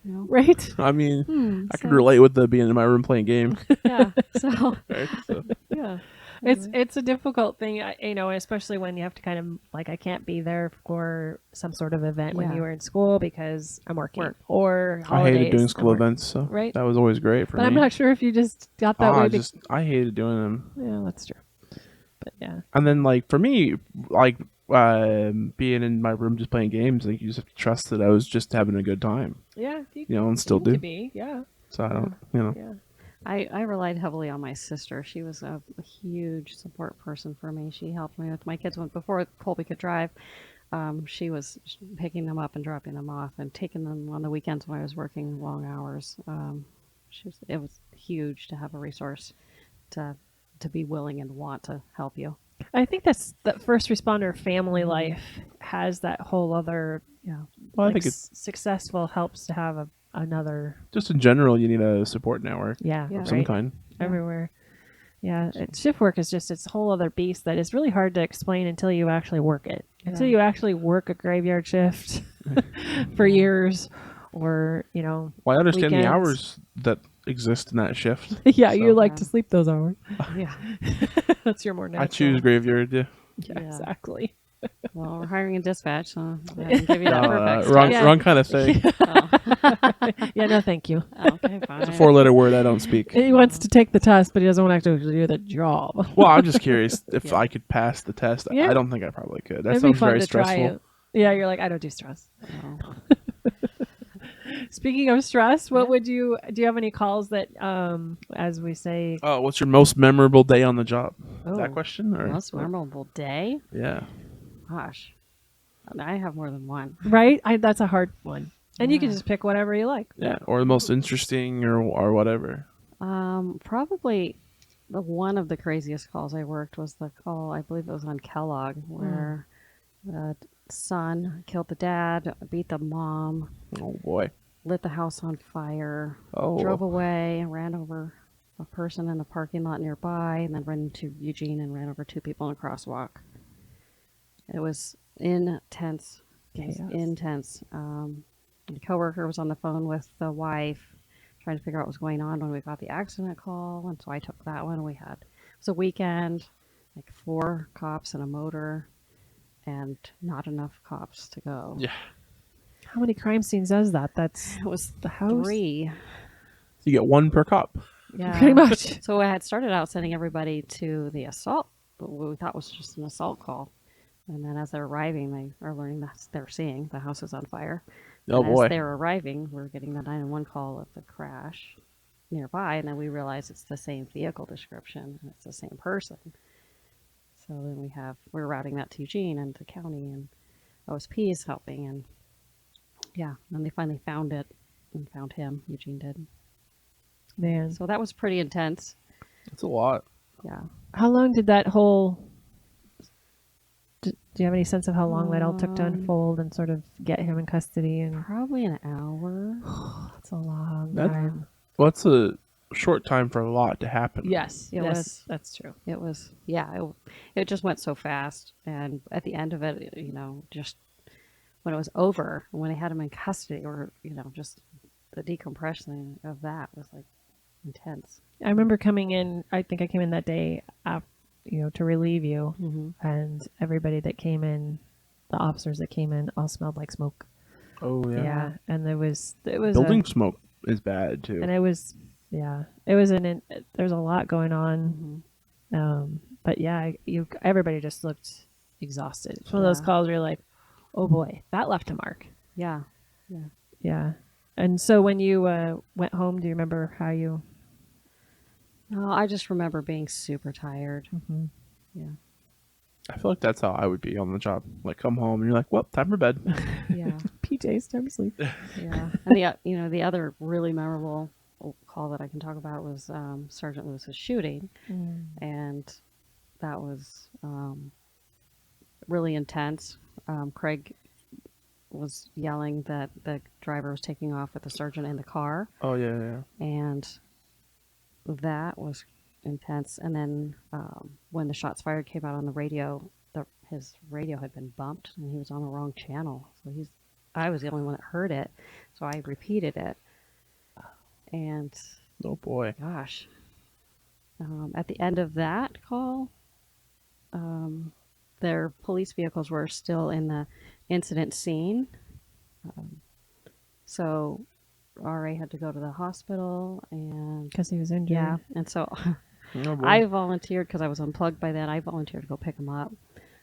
Speaker 2: Right?
Speaker 1: I mean, I could relate with the being in my room playing games.
Speaker 3: yeah. So,
Speaker 1: Right? So,
Speaker 3: yeah.
Speaker 2: It's a difficult thing, especially when you have to kind of like, I can't be there for some sort of event when
Speaker 3: Yeah.
Speaker 2: you were in school because I'm working
Speaker 3: Work.
Speaker 2: or
Speaker 1: I
Speaker 2: holidays.
Speaker 1: hated doing
Speaker 2: I'm
Speaker 1: school
Speaker 2: working.
Speaker 1: events, so
Speaker 2: Right.
Speaker 1: that was always great for
Speaker 2: But
Speaker 1: me.
Speaker 2: I'm not sure if you just got that way.
Speaker 1: I hated doing them.
Speaker 2: Yeah, that's true. But yeah.
Speaker 1: And then like for me, like being in my room just playing games, like you just have to trust that I was just having a good time,
Speaker 2: Yeah.
Speaker 1: and still
Speaker 2: seem
Speaker 1: do.
Speaker 2: to be. Yeah.
Speaker 1: So I don't,
Speaker 2: Yeah.
Speaker 3: I relied heavily on my sister. She was a huge support person for me. She helped me with my kids before Colby could drive. She was picking them up and dropping them off and taking them on the weekends when I was working long hours. It was huge to have a resource to be willing and want to help you.
Speaker 2: I think that first responder family life has that whole other,
Speaker 1: Well, I think it's
Speaker 2: successful helps to have another.
Speaker 1: just in general, you need a support network
Speaker 2: Yeah.
Speaker 3: Yeah.
Speaker 1: of some
Speaker 2: Right.
Speaker 1: kind.
Speaker 2: Everywhere. Yeah, shift work is just it's a whole other beast that is really hard to explain until you actually work it. Until you actually work a graveyard shift for years, or
Speaker 1: Well, I understand the
Speaker 2: weekends.
Speaker 1: hours that exist in that shift.
Speaker 2: yeah,
Speaker 1: So-
Speaker 2: you like to sleep those hours.
Speaker 3: Yeah.
Speaker 2: That's your more natural.
Speaker 1: I choose graveyard. Yeah.
Speaker 2: Yeah,
Speaker 3: Yeah.
Speaker 2: exactly.
Speaker 3: Well, we're hiring a dispatch, so I can give you that perfect.
Speaker 1: wrong,
Speaker 2: Yeah.
Speaker 1: wrong kind of thing.
Speaker 2: Yeah, no, thank you.
Speaker 3: Okay, fine.
Speaker 1: It's a 4-letter word I don't speak.
Speaker 2: He wants to take the test, but he doesn't want to actually do the job.
Speaker 1: Well, I'm just curious if I could pass the test.
Speaker 2: Yeah.
Speaker 1: I don't think I probably could. That
Speaker 2: It'd be
Speaker 1: sounds
Speaker 2: fun
Speaker 1: very
Speaker 2: to try
Speaker 1: stressful.
Speaker 2: it. Yeah, you're like, I don't do stress.
Speaker 3: Oh.
Speaker 2: Speaking of stress, what would do you have any calls that, as we say,
Speaker 1: Oh, what's your most memorable day on the job?
Speaker 2: Oh.
Speaker 1: That question? Or?
Speaker 3: Most memorable day?
Speaker 1: Yeah.
Speaker 3: Gosh, I have more than one.
Speaker 2: right? That's a hard one. And you can
Speaker 3: Yeah.
Speaker 2: just pick whatever you like.
Speaker 1: Yeah. Or the most interesting or whatever.
Speaker 3: Probably one of the craziest calls I worked was the call, I believe it was on Kellogg, where the son killed the dad, beat the mom,
Speaker 1: Oh, boy.
Speaker 3: lit the house on fire,
Speaker 1: Oh.
Speaker 3: drove away, ran over a person in the parking lot nearby, and then ran into Eugene and ran over 2 people in a crosswalk. It was intense. It was
Speaker 2: Chaos.
Speaker 3: intense. My coworker was on the phone with the wife trying to figure out what was going on when we got the accident call, and so I took that one. It was a weekend, like 4 cops and a motor, and not enough cops to go.
Speaker 1: Yeah.
Speaker 2: How many crime scenes does that? That's
Speaker 3: It was
Speaker 2: the house.
Speaker 3: 3.
Speaker 1: You get 1 per cop.
Speaker 3: Yeah.
Speaker 2: Pretty much.
Speaker 3: So I had started out sending everybody to the assault, what we thought was just an assault call. And then as they're arriving, they are learning that they're seeing the house is on fire.
Speaker 1: Oh,
Speaker 3: and
Speaker 1: boy.
Speaker 3: As they're arriving, we're getting the 911 call of the crash nearby, and then we realize it's the same vehicle description and it's the same person. So then we're routing that to Eugene and the county, and OSP is helping, and then they finally found it and found him. Eugene did.
Speaker 2: Man.
Speaker 3: So that was pretty intense.
Speaker 1: That's a lot.
Speaker 3: Yeah.
Speaker 2: How long did that whole... Do you have any sense of how long that all took to unfold and sort of get him in custody? And
Speaker 3: Probably an hour.
Speaker 2: that's a long
Speaker 1: That-
Speaker 2: time.
Speaker 1: Well, it's a short time for a lot to happen.
Speaker 2: Yes,
Speaker 3: It
Speaker 2: yes,
Speaker 3: was.
Speaker 2: that's true.
Speaker 3: It was, it just went so fast. And at the end of it, just when it was over, when they had him in custody, or, just the decompression of that was like intense.
Speaker 2: I remember coming in, I think I came in that day, to relieve you,
Speaker 3: Mm-hmm.
Speaker 2: and everybody that came in, the officers that came in, all smelled like smoke.
Speaker 1: Oh, yeah.
Speaker 2: And it was
Speaker 1: Building smoke is bad too.
Speaker 2: And it was there's a lot going on. But yeah, everybody just looked exhausted. It's one of those calls where you're like, oh boy, that left a mark.
Speaker 3: Yeah.
Speaker 2: Yeah. And so when you went home, do you remember how you?
Speaker 3: No, I just remember being super tired. Yeah.
Speaker 1: I feel like that's how I would be on the job. Like come home and you're like, well, time for bed.
Speaker 3: Yeah.
Speaker 2: PJs, time to sleep.
Speaker 3: Yeah. And the other really memorable call that I can talk about was Sergeant Lewis's shooting, and that was really intense. Craig was yelling that the driver was taking off with the sergeant in the car.
Speaker 1: Oh yeah.
Speaker 3: And that was intense. And then when the shots fired came out on the radio, his radio had been bumped and he was on the wrong channel. So I was the only one that heard it, so I repeated it. And
Speaker 1: oh boy,
Speaker 3: gosh, at the end of that call, their police vehicles were still in the incident scene. So RA had to go to the hospital, and
Speaker 2: Because he was injured.
Speaker 3: yeah, and so
Speaker 1: oh boy.
Speaker 3: I volunteered, because I was unplugged by then. I volunteered to go pick him up,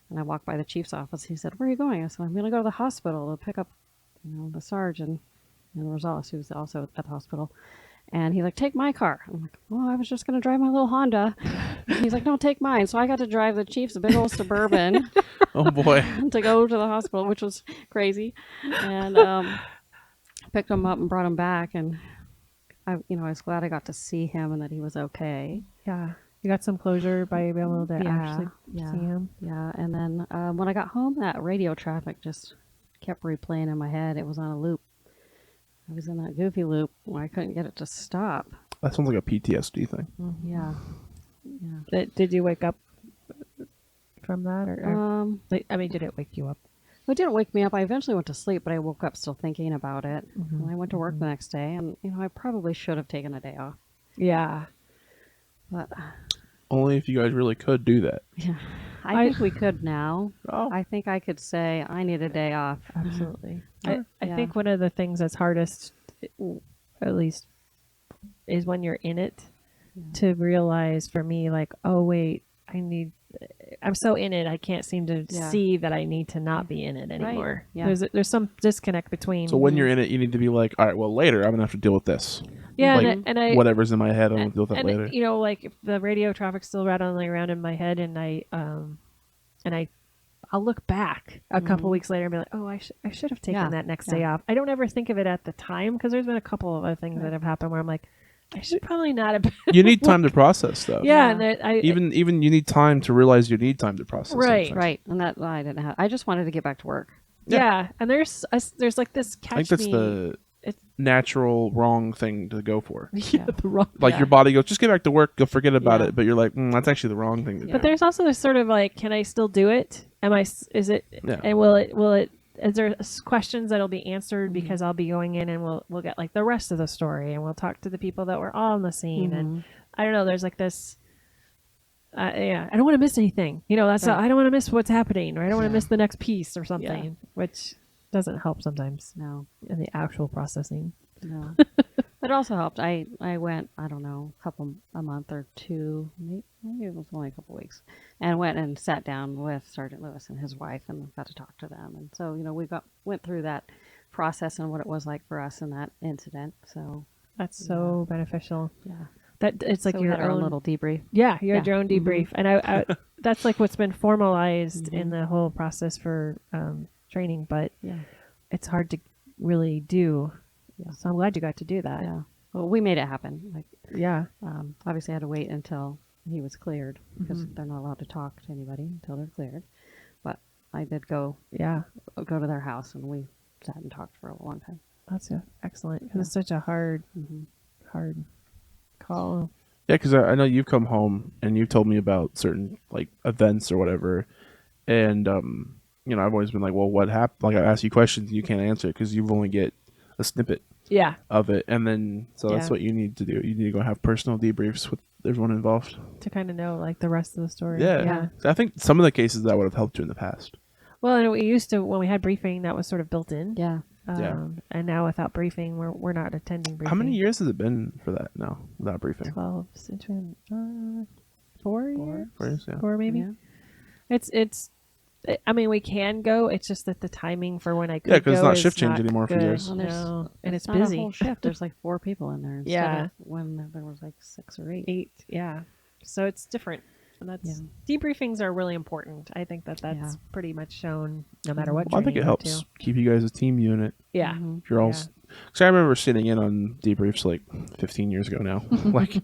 Speaker 3: and I walked by the chief's office. He said, "Where are you going?" I said, "I'm going to go to the hospital to pick up, the sergeant and Rosales, who was also at the hospital." And he's like, "Take my car." I'm like, "Well, I was just going to drive my little Honda." And he's like, "No, take mine." So I got to drive the chief's big old Suburban
Speaker 1: Oh boy.
Speaker 3: to go to the hospital, which was crazy. And picked him up and brought him back, and I was glad I got to see him and that he was okay.
Speaker 2: Yeah. You got some closure by being able to actually see him.
Speaker 3: Yeah. And then when I got home, that radio traffic just kept replaying in my head. It was on a loop. I was in that goofy loop where I couldn't get it to stop.
Speaker 1: That sounds like a PTSD thing.
Speaker 3: Yeah. Yeah.
Speaker 2: Did you wake up from that, or did it wake you up?
Speaker 3: It didn't wake me up. I eventually went to sleep, but I woke up still thinking about it. And I went to work the next day, and I probably should have taken a day off.
Speaker 2: Yeah.
Speaker 3: But
Speaker 1: Only if you guys really could do that.
Speaker 3: yeah, I think we could now.
Speaker 1: Oh.
Speaker 3: I think I could say I need a day off.
Speaker 2: Absolutely.
Speaker 1: Sure.
Speaker 2: I think one of the things that's hardest, at least, is when you're in it, to realize, for me, like, oh wait, I'm so in it, I can't seem to see that I need to not be in it anymore.
Speaker 3: Right. Yeah.
Speaker 2: There's some disconnect between.
Speaker 1: So when you're in it, you need to be like, all right, well, later I'm gonna have to deal with this.
Speaker 2: Yeah,
Speaker 1: Like,
Speaker 2: and I
Speaker 1: whatever's in my head, I'm gonna deal with that later.
Speaker 2: Like if the radio traffic's still rattling around in my head, and I'll look back a couple weeks later and be like, oh, I should have taken that next day off. I don't ever think of it at the time, because there's been a couple of other things that have happened where I'm like, I should probably not have.
Speaker 1: You need time to process stuff.
Speaker 2: Yeah, and
Speaker 1: even you need time to realize you need time to process.
Speaker 2: Right.
Speaker 1: something.
Speaker 3: Right, and that I didn't have. I just wanted to get back to work.
Speaker 2: Yeah, and there's like this catch.
Speaker 1: I think that's the natural wrong thing to go for.
Speaker 2: the wrong.
Speaker 1: Like your body goes, just get back to work, you'll forget about
Speaker 3: Yeah.
Speaker 1: it. But you're like, that's actually the wrong thing to do.
Speaker 2: But there's also this sort of like, can I still do it? Is it?
Speaker 1: Yeah.
Speaker 2: And will it? Is there questions that'll be answered because I'll be going in and we'll get like the rest of the story, and we'll talk to the people that were on the scene, and I don't know. There's like this. I don't want to miss anything. That's I don't want to miss what's happening, or I don't want to miss the next piece or something, which doesn't help sometimes.
Speaker 3: No,
Speaker 2: in the actual processing.
Speaker 3: no. It also helped. I went, I don't know, a month or two, maybe it was only a couple weeks, and went and sat down with Sergeant Lewis and his wife and got to talk to them. And so, we went through that process and what it was like for us in that incident. So
Speaker 2: that's so beneficial.
Speaker 3: Yeah.
Speaker 2: That it's like
Speaker 3: so we
Speaker 2: your
Speaker 3: had our
Speaker 2: own
Speaker 3: little debrief.
Speaker 2: Yeah, you had your own debrief, and I that's like what's been formalized in the whole process for training, but it's hard to really do. Yeah. So I'm glad you got to do that.
Speaker 3: Yeah. Well, we made it happen. Obviously I had to wait until he was cleared, because they're not allowed to talk to anybody until they're cleared. But I did go to their house, and we sat and talked for a long time.
Speaker 2: That's excellent. Because it's such a hard call.
Speaker 1: Yeah, because I know you've come home and you've told me about certain like events or whatever, and I've always been like, well, what happened? Like I ask you questions and you can't answer it because you only get a snippet of it, and then that's what you need to do. You need to go have personal debriefs with everyone involved
Speaker 2: to kind of know like the rest of the story.
Speaker 1: Yeah. I think some of the cases that would have helped you in the past.
Speaker 2: Well, and we used to, when we had briefing, that was sort of built in.
Speaker 3: Yeah.
Speaker 1: Yeah.
Speaker 2: And now without briefing, we're not attending briefing.
Speaker 1: How many years has it been for that now without briefing?
Speaker 2: 12, 4 years?
Speaker 1: 4 years, yeah.
Speaker 2: 4 maybe.
Speaker 3: Yeah.
Speaker 2: It's. I mean, we can go. It's just that the timing for when I could
Speaker 1: Yeah, because it's
Speaker 2: go
Speaker 1: not
Speaker 2: is
Speaker 1: shift change
Speaker 2: not
Speaker 1: anymore for
Speaker 2: good.
Speaker 1: years.
Speaker 3: Well, there's-
Speaker 2: No, and it's
Speaker 3: not
Speaker 2: busy.
Speaker 3: a whole shift. There's like 4 people in there. Instead
Speaker 2: Yeah.
Speaker 3: of when there was like 6 or 8.
Speaker 2: 8, yeah. So it's different. And that's debriefings are really important. I think that's
Speaker 3: Yeah.
Speaker 2: pretty much shown no matter what.
Speaker 1: Well, I think
Speaker 2: training
Speaker 1: it
Speaker 2: you go
Speaker 1: helps
Speaker 2: to.
Speaker 1: keep you guys a team unit.
Speaker 2: Yeah.
Speaker 3: Mhm.
Speaker 1: If you're all,
Speaker 2: Yeah.
Speaker 1: because I remember sitting in on debriefs like 15 years ago now. Like,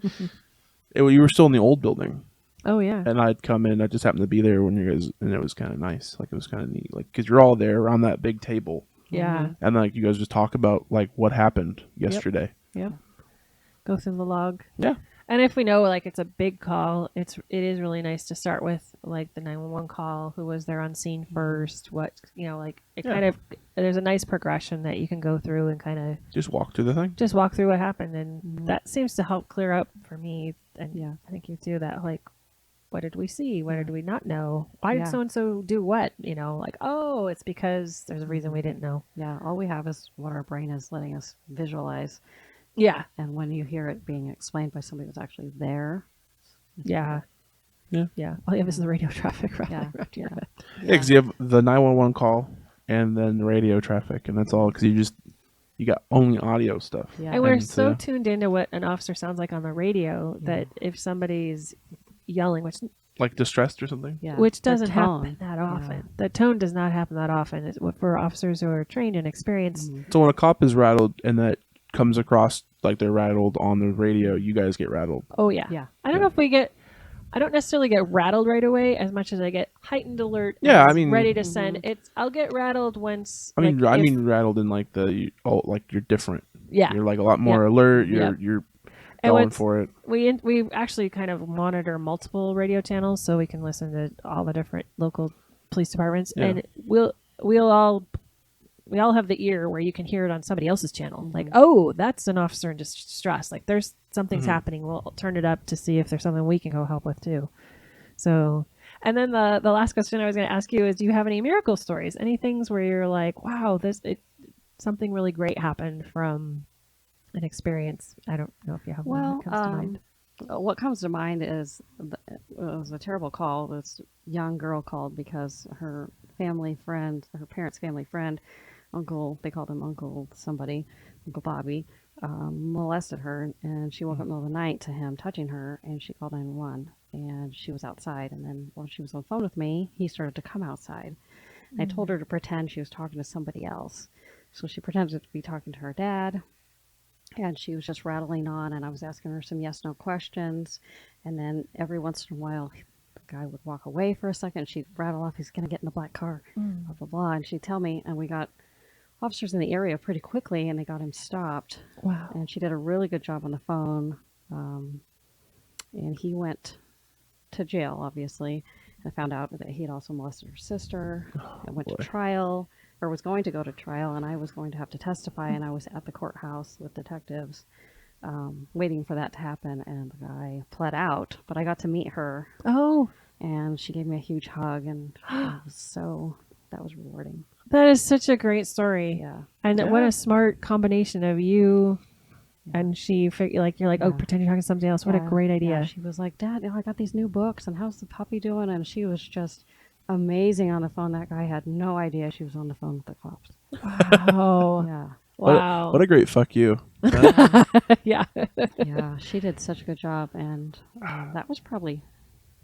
Speaker 1: you were still in the old building,
Speaker 2: Oh yeah.
Speaker 1: and I'd come in. I just happened to be there when you guys, and it was kind of nice. Like, it was kind of neat. Like, because you're all there around that big table,
Speaker 2: Yeah.
Speaker 1: and like you guys just talk about like what happened yesterday.
Speaker 2: Yep. Go through the log.
Speaker 1: Yeah.
Speaker 2: And if we know like it's a big call, it is really nice to start with like the 911 call, who was there on scene first, what like it
Speaker 1: Yeah.
Speaker 2: kind of there's a nice progression that you can go through and kind of
Speaker 1: Just walk through the thing.
Speaker 2: just walk through what happened, and that seems to help clear up for me, and
Speaker 3: Yeah.
Speaker 2: I think you too, that like what did we see, what did we not know, why did
Speaker 3: Yeah.
Speaker 2: so and so do what, like, oh, it's because there's a reason we didn't know.
Speaker 3: Yeah. All we have is what our brain is letting us visualize.
Speaker 2: Yeah.
Speaker 3: And when you hear it being explained by somebody that's actually there.
Speaker 2: Yeah.
Speaker 1: Yeah.
Speaker 2: All you have is the radio traffic right
Speaker 3: Yeah.
Speaker 2: around your head.
Speaker 1: Yeah, because you have the 911 call and then radio traffic, and that's all. Because you got only audio stuff.
Speaker 3: Yeah.
Speaker 2: And we're
Speaker 1: And
Speaker 2: so
Speaker 1: so-
Speaker 2: tuned into what an officer sounds like on the radio that if somebody's yelling,
Speaker 1: Like distressed or something.
Speaker 3: Yeah.
Speaker 2: which
Speaker 3: Their
Speaker 2: doesn't
Speaker 3: tone.
Speaker 2: happen that
Speaker 3: Yeah.
Speaker 2: often. The tone does not happen that often. It's for officers who are trained and experienced.
Speaker 1: So when a cop is rattled and that comes across like they're rattled on the radio, you guys get rattled.
Speaker 2: Oh yeah.
Speaker 3: Yeah.
Speaker 2: I don't know if I don't necessarily get rattled right away as much as I get heightened alert.
Speaker 1: Yeah,
Speaker 2: and
Speaker 1: I mean-
Speaker 2: ready to send. I'll get rattled once.
Speaker 1: I mean,
Speaker 2: like, if-
Speaker 1: rattled in like like you're different.
Speaker 2: yeah.
Speaker 1: You're like a lot more alert.
Speaker 2: Yep.
Speaker 1: You're
Speaker 2: And
Speaker 1: going
Speaker 2: what's-
Speaker 1: for it.
Speaker 2: We actually kind of monitor multiple radio channels so we can listen to all the different local police departments,
Speaker 1: Yeah.
Speaker 2: and we all have the ear where you can hear it on somebody else's channel. Like, oh, that's an officer in distress. Like, there's something's happening. We'll turn it up to see if there's something we can go help with too. So, and then the last question I was going to ask you is, do you have any miracle stories? Any things where you're like, wow, something really great happened from an experience? I don't know if you have one
Speaker 3: Well,
Speaker 2: that comes to mind.
Speaker 3: what comes to mind is it was a terrible call. This young girl called because her parents' family friend, uncle, they called him Uncle somebody, Uncle Bobby, molested her, and she woke up in the middle of the night to him touching her, and she called 911, and she was outside, and then while she was on the phone with me, he started to come outside. I told her to pretend she was talking to somebody else. So she pretended to be talking to her dad, and she was just rattling on, and I was asking her some yes/no questions, and then every once in a while, the guy would walk away for a second, she'd rattle off, he's going to get in the black car, blah, blah, blah, and she'd tell me, and we got officers in the area pretty quickly, and they got him stopped.
Speaker 2: Wow.
Speaker 3: And she did a really good job on the phone, and he went to jail, obviously. I found out that he had also molested her sister, and went
Speaker 1: boy.
Speaker 3: to trial, or was going to go to trial, and I was going to have to testify, and I was at the courthouse with detectives, waiting for that to happen, and the guy pled out, but I got to meet her,
Speaker 2: Oh,
Speaker 3: and she gave me a huge hug, and that was rewarding.
Speaker 2: that is such a great story.
Speaker 3: Yeah.
Speaker 2: And what a smart combination of you and she. You're like, oh,
Speaker 3: Yeah.
Speaker 2: pretend you're talking to somebody else. What a
Speaker 3: Yeah,
Speaker 2: great idea.
Speaker 3: yeah. She was like, Dad, I got these new books, and how's the puppy doing? And she was just amazing on the phone. That guy had no idea she was on the phone with the cops.
Speaker 2: Wow.
Speaker 3: Yeah.
Speaker 2: Wow.
Speaker 1: What a great fuck you.
Speaker 2: Yeah.
Speaker 3: Yeah. She did such a good job. And that was probably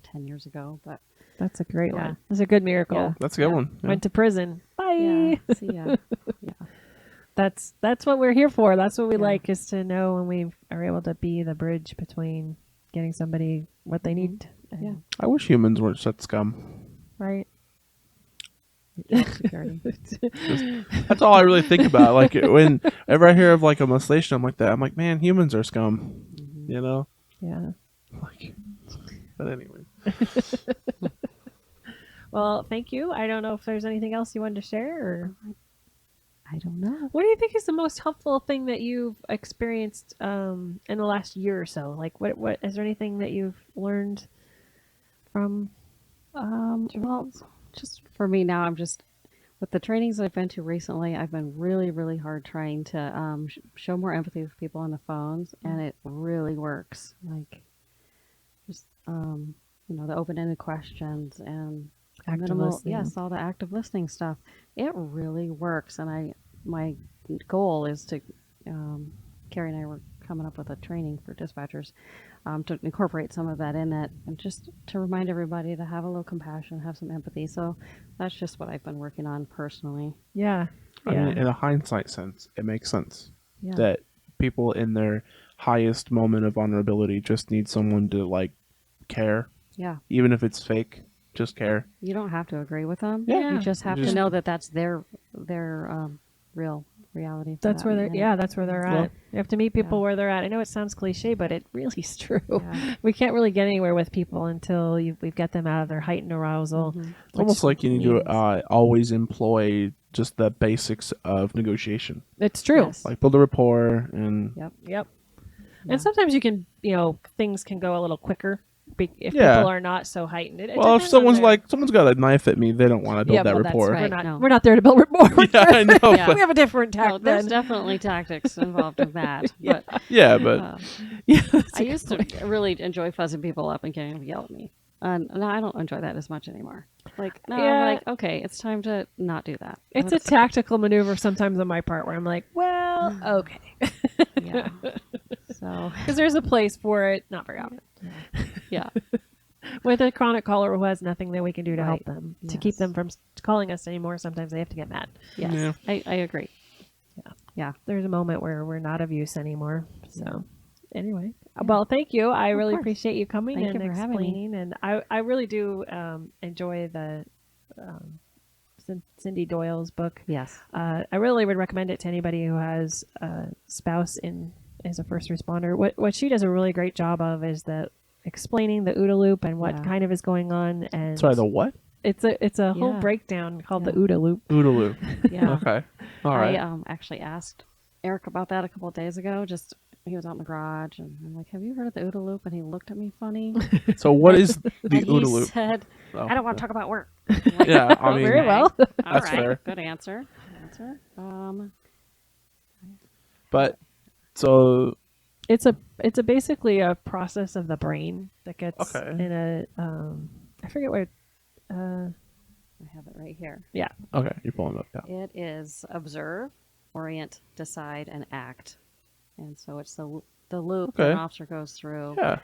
Speaker 3: 10 years ago. But
Speaker 2: That's a great
Speaker 3: Yeah.
Speaker 2: one. That's a good miracle.
Speaker 3: Yeah.
Speaker 1: That's a good one. Yeah.
Speaker 2: Went to prison. Bye.
Speaker 3: yeah. See ya. Yeah.
Speaker 2: That's what we're here for. That's what we
Speaker 3: Yeah.
Speaker 2: like, is to know when we are able to be the bridge between getting somebody what they need. and-
Speaker 3: Yeah.
Speaker 1: I wish humans weren't such scum.
Speaker 2: Right.
Speaker 3: Security.
Speaker 1: That's all I really think about. Like whenever I hear of like a molestation, I'm like that. I'm like, man, humans are scum. You know.
Speaker 2: Yeah.
Speaker 1: Like, but anyway.
Speaker 2: Well, thank you. I don't know if there's anything else you wanted to share, or
Speaker 3: I don't know.
Speaker 2: what do you think is the most helpful thing that you've experienced in the last year or so? Like, what is there anything that you've learned from?
Speaker 3: Well, just for me now, I'm just with the trainings that I've been to recently, I've been really, really hard trying to show more empathy with people on the phones, and it really works. Like, just the open-ended questions and
Speaker 2: Active
Speaker 3: minimal,
Speaker 2: listening.
Speaker 3: yes, all the active listening stuff. It really works, and my goal is to. Carrie and I were coming up with a training for dispatchers to incorporate some of that in it, and just to remind everybody to have a little compassion, have some empathy. So that's just what I've been working on personally.
Speaker 2: Yeah.
Speaker 1: I mean, in a hindsight sense, it makes sense
Speaker 3: Yeah.
Speaker 1: that people in their highest moment of vulnerability just need someone to like care,
Speaker 3: Yeah.
Speaker 1: even if it's fake. Just care.
Speaker 3: You don't have to agree with them.
Speaker 2: Yeah.
Speaker 3: You just have
Speaker 1: Just-
Speaker 3: to know that that's their real reality. for
Speaker 2: That's
Speaker 3: that
Speaker 2: where they're.
Speaker 3: minute.
Speaker 2: Yeah, that's where they're
Speaker 1: Yeah.
Speaker 2: at. You have to meet people
Speaker 3: Yeah.
Speaker 2: where they're at. I know it sounds cliche, but it really is true.
Speaker 3: Yeah.
Speaker 2: We can't really get anywhere with people until we've got them out of their heightened arousal.
Speaker 3: Mhm.
Speaker 1: It's almost
Speaker 2: which
Speaker 1: like you need to
Speaker 2: means-
Speaker 1: always employ just the basics of negotiation,
Speaker 2: It's true.
Speaker 3: Yes.
Speaker 1: like build a rapport and
Speaker 3: Yep.
Speaker 2: Yep.
Speaker 3: Yeah.
Speaker 2: And sometimes you can, things can go a little quicker if
Speaker 1: Yeah.
Speaker 2: people are not so heightened. It
Speaker 1: well, if
Speaker 2: depends on
Speaker 1: someone's got a knife at me, they don't want to build
Speaker 2: Yeah,
Speaker 1: that
Speaker 2: well, that's
Speaker 1: rapport.
Speaker 2: right.
Speaker 3: No.
Speaker 2: We're not there to build rapport.
Speaker 1: Yeah, I know.
Speaker 3: Yeah.
Speaker 2: We have a different
Speaker 3: No,
Speaker 2: tact
Speaker 3: there's
Speaker 2: then.
Speaker 3: definitely tactics involved in that.
Speaker 2: Yeah.
Speaker 3: But
Speaker 1: Yeah, but
Speaker 3: uh,
Speaker 2: Yeah, that's
Speaker 3: I
Speaker 2: a good
Speaker 3: used
Speaker 2: point.
Speaker 3: to really enjoy fuzzing people up and getting them to yell at me. And no, I don't enjoy that as much anymore. Like, no,
Speaker 2: Yeah.
Speaker 3: I'm like, okay, it's time to not do that.
Speaker 2: It's a tactical maneuver sometimes on my part where I'm like, well, okay.
Speaker 3: Yeah. So,
Speaker 2: Because there's a place for it, not very often.
Speaker 3: yeah.
Speaker 2: With a chronic caller who has nothing that we can do to help
Speaker 3: Right.
Speaker 2: them, to keep
Speaker 3: Yes.
Speaker 2: them from calling us anymore, sometimes they have to get mad.
Speaker 3: Yes.
Speaker 1: Yeah.
Speaker 3: I agree. Yeah.
Speaker 2: There's a moment where we're not of use anymore. So, anyway, well, thank you. I
Speaker 3: Of
Speaker 2: really
Speaker 3: course.
Speaker 2: appreciate you coming
Speaker 3: Thank
Speaker 2: and
Speaker 3: you for having me.
Speaker 2: explaining. And I really do enjoy the Cyndi Doyle's book.
Speaker 3: Yes.
Speaker 2: I really would recommend it to anybody who has a spouse as a first responder. What she does a really great job of is the explaining the OODA loop and what
Speaker 3: Yeah.
Speaker 2: kind of is going on. And
Speaker 1: sorry, the what?
Speaker 2: it's a whole
Speaker 3: Yeah.
Speaker 2: breakdown called the
Speaker 3: Yeah.
Speaker 2: OODA loop.
Speaker 1: Oodaloo.
Speaker 3: Yeah.
Speaker 1: Okay. All right.
Speaker 3: I actually asked Eric about that a couple of days ago. Just he was out in the garage, and I'm like, "Have you heard of the OODA loop?" And he looked at me funny.
Speaker 1: So what is the
Speaker 3: and
Speaker 1: OODA
Speaker 3: he
Speaker 1: loop?
Speaker 3: said,
Speaker 1: Oh,
Speaker 3: "I don't want to talk about work."
Speaker 1: Yeah, I mean,
Speaker 2: Very well.
Speaker 3: All
Speaker 1: That's
Speaker 3: right,
Speaker 1: fair.
Speaker 3: good answer.
Speaker 1: but so
Speaker 2: It's basically a process of the brain that gets
Speaker 1: Okay.
Speaker 2: in a I forget where
Speaker 3: I have it right here.
Speaker 1: okay, you're pulling it up. Yeah.
Speaker 3: It is observe, orient, decide, and act. And so it's the loop that
Speaker 1: Okay.
Speaker 3: an officer goes through.
Speaker 1: Yeah.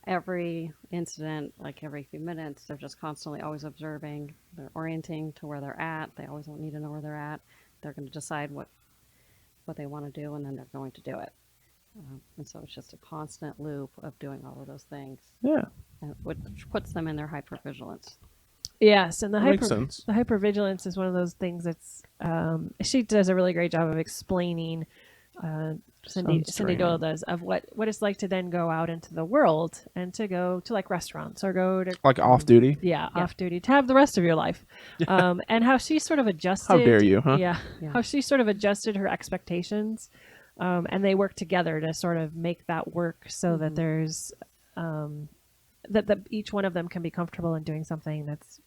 Speaker 3: Every incident, like every few minutes, they're just constantly always observing. They're orienting to where they're at. They always need to know where they're at. They're going to decide what they want to do, and then they're going to do it. And so it's just a constant loop of doing all of those things,
Speaker 1: Yeah.
Speaker 3: which puts them in their hypervigilance.
Speaker 2: yes, and the
Speaker 1: That makes sense.
Speaker 2: the hypervigilance is one of those things that's she does a really great job of explaining. Cyndi
Speaker 1: Sounds
Speaker 2: Doyle
Speaker 1: great.
Speaker 2: does of what it's like to then go out into the world and to go to like restaurants or go to
Speaker 1: Like off duty.
Speaker 2: yeah, off duty to have the rest of your life, and how she sort of adjusted.
Speaker 1: How dare you, huh?
Speaker 2: Yeah,
Speaker 3: Yeah.
Speaker 2: how she sort of adjusted her expectations, and they work together to sort of make that work so that there's that each one of them can be comfortable in doing something that's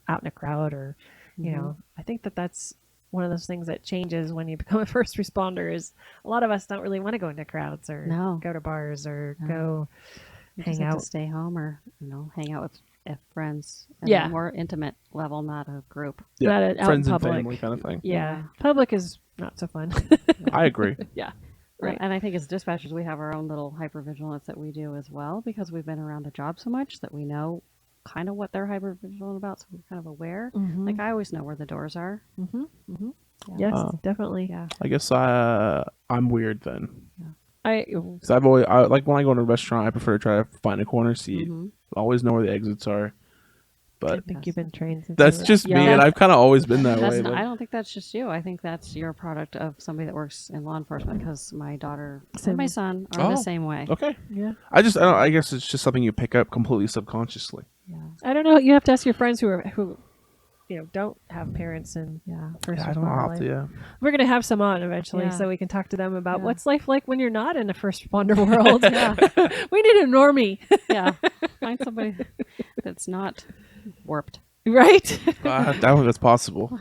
Speaker 2: out in a crowd or you know. I think that's one of those things that changes when you become a first responder. Is a lot of us don't really want to go into crowds or
Speaker 3: No.
Speaker 2: go to bars or
Speaker 3: No.
Speaker 2: go
Speaker 3: You
Speaker 2: hang
Speaker 3: just have
Speaker 2: out.
Speaker 3: to stay home or hang out with friends at
Speaker 2: Yeah.
Speaker 3: a more intimate level, not a group.
Speaker 1: Yeah.
Speaker 2: Not out in
Speaker 1: Friends and
Speaker 2: public.
Speaker 1: family kind of thing.
Speaker 2: Yeah, public is not so fun.
Speaker 1: I agree.
Speaker 2: Yeah, right.
Speaker 3: And I think as dispatchers, we have our own little hypervigilance that we do as well because we've been around the job so much that we know kind of what they're hypervigilant about, so we're kind of aware. Like I always know where the doors are.
Speaker 2: Yes,
Speaker 1: Oh.
Speaker 2: definitely.
Speaker 3: Yeah.
Speaker 1: I guess I'm weird then. Because I've always like when I go to a restaurant, I prefer to try to find a corner seat. Always know where the exits are.
Speaker 2: I
Speaker 1: But
Speaker 2: think you've been trained since
Speaker 1: that's
Speaker 2: you were
Speaker 1: just me,
Speaker 2: young.
Speaker 1: and I've kind of always been that
Speaker 3: That's
Speaker 1: way.
Speaker 3: not,
Speaker 1: but-
Speaker 3: I don't think that's just you. I think that's your product of somebody that works in law enforcement because my daughter and my son are the
Speaker 1: Oh.
Speaker 3: same way.
Speaker 1: Okay.
Speaker 2: Yeah.
Speaker 1: I guess it's just something you pick up completely subconsciously.
Speaker 3: Yeah.
Speaker 2: I don't know. You have to ask your friends who don't have parents and
Speaker 3: Yeah.
Speaker 2: first
Speaker 1: Yeah, I don't know
Speaker 2: responder
Speaker 1: how
Speaker 2: life.
Speaker 1: to. Yeah.
Speaker 2: We're gonna have some on eventually,
Speaker 3: Yeah.
Speaker 2: so we can talk to them about
Speaker 3: Yeah.
Speaker 2: what's life like when you're not in a first responder world.
Speaker 3: Yeah.
Speaker 2: We need a normie.
Speaker 3: Yeah. Find somebody that's not warped.
Speaker 2: Right?
Speaker 1: That one that's possible.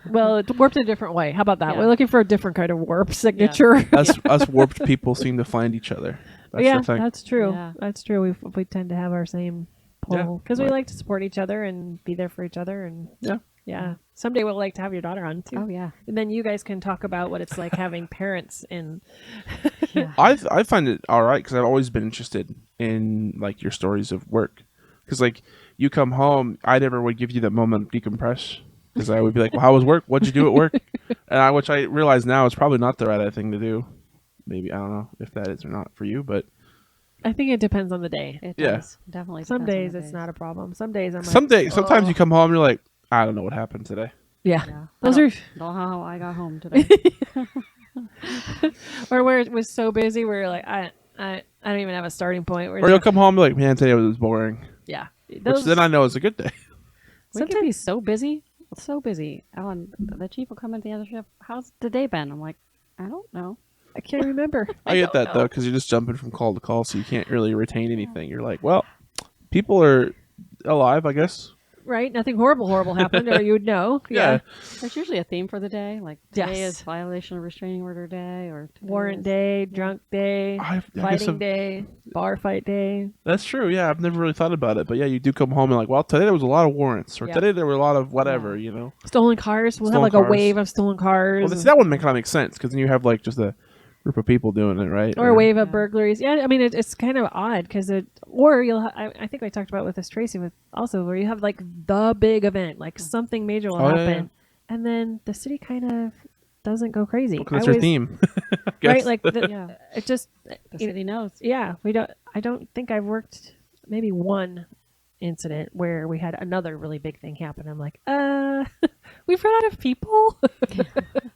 Speaker 2: Well, it's warped a different way. How about that?
Speaker 3: Yeah.
Speaker 2: We're looking for a different kind of warp signature.
Speaker 1: Us warped people seem to find each other. That's
Speaker 2: Yeah,
Speaker 1: the thing.
Speaker 2: that's true.
Speaker 3: Yeah.
Speaker 2: That's true. We tend to have our same
Speaker 1: Yeah,
Speaker 2: pull because we
Speaker 1: right.
Speaker 2: like to support each other and be there for each other. And
Speaker 1: Yeah.
Speaker 2: someday we'll like to have your daughter on too.
Speaker 3: Oh yeah.
Speaker 2: And then you guys can talk about what it's like having parents in.
Speaker 3: Yeah.
Speaker 1: I find it all right because I've always been interested in like your stories of work. Because like you come home, I never would give you that moment to decompress. Because I would be like, well, how was work? What'd you do at work? Which I realize now is probably not the right thing to do. Maybe I don't know if that is or not for you, but
Speaker 2: I think it depends on the day.
Speaker 3: It
Speaker 1: Yeah.
Speaker 3: does. Definitely.
Speaker 2: Some
Speaker 3: depends on
Speaker 2: days
Speaker 3: the
Speaker 2: it's not a problem. Some days I'm like,
Speaker 1: sometimes you come home, you're like, I don't know what happened today.
Speaker 2: yeah.
Speaker 3: Yeah.
Speaker 2: Those
Speaker 3: I
Speaker 2: are,
Speaker 3: don't know how I got home today.
Speaker 2: or where it was so busy where you're like, I don't even have a starting point. Where
Speaker 1: Or you'll come home and be like, man, today was boring.
Speaker 2: yeah.
Speaker 1: Which then I know is a good day.
Speaker 3: We could be so busy. And the chief will come at the end of the shift. How's the day been? I'm like, I don't know.
Speaker 2: I can't remember.
Speaker 1: I get that though, because you're just jumping from call to call, so you can't really retain anything. You're like, well, people are alive, I guess.
Speaker 2: Right? Nothing horrible happened, or you would know.
Speaker 1: Yeah.
Speaker 3: There's usually a theme for the day. Like today
Speaker 2: Yes.
Speaker 3: is violation of restraining order day, or today
Speaker 2: Warrant
Speaker 3: is-
Speaker 2: day, drunk day,
Speaker 1: I guess
Speaker 2: fighting day, bar fight day.
Speaker 1: that's true. Yeah, I've never really thought about it, but yeah, you do come home and like, well, today there was a lot of warrants, or
Speaker 2: Yeah.
Speaker 1: today there were a lot of whatever, you know.
Speaker 2: Stolen cars. We'll
Speaker 1: Stolen
Speaker 2: have like
Speaker 1: cars.
Speaker 2: a wave of stolen cars.
Speaker 1: Well, that one kind of makes sense because then you have like just a group of people doing it, right?
Speaker 2: or a wave of
Speaker 3: Yeah.
Speaker 2: burglaries. Yeah, I mean it's kind of odd because or you'll I think I talked about with this Tracy with also where you have like the big event, like something major will
Speaker 1: Oh, yeah,
Speaker 2: happen, and then the city kind of doesn't go crazy.
Speaker 1: Because it's
Speaker 2: I
Speaker 1: your
Speaker 2: always-
Speaker 1: theme, I guess.
Speaker 2: right? Like
Speaker 3: Yeah.
Speaker 2: it just
Speaker 3: The city knows.
Speaker 2: yeah. I don't think I've worked maybe one incident where we had another really big thing happen. I'm like, we've run out of people. I'm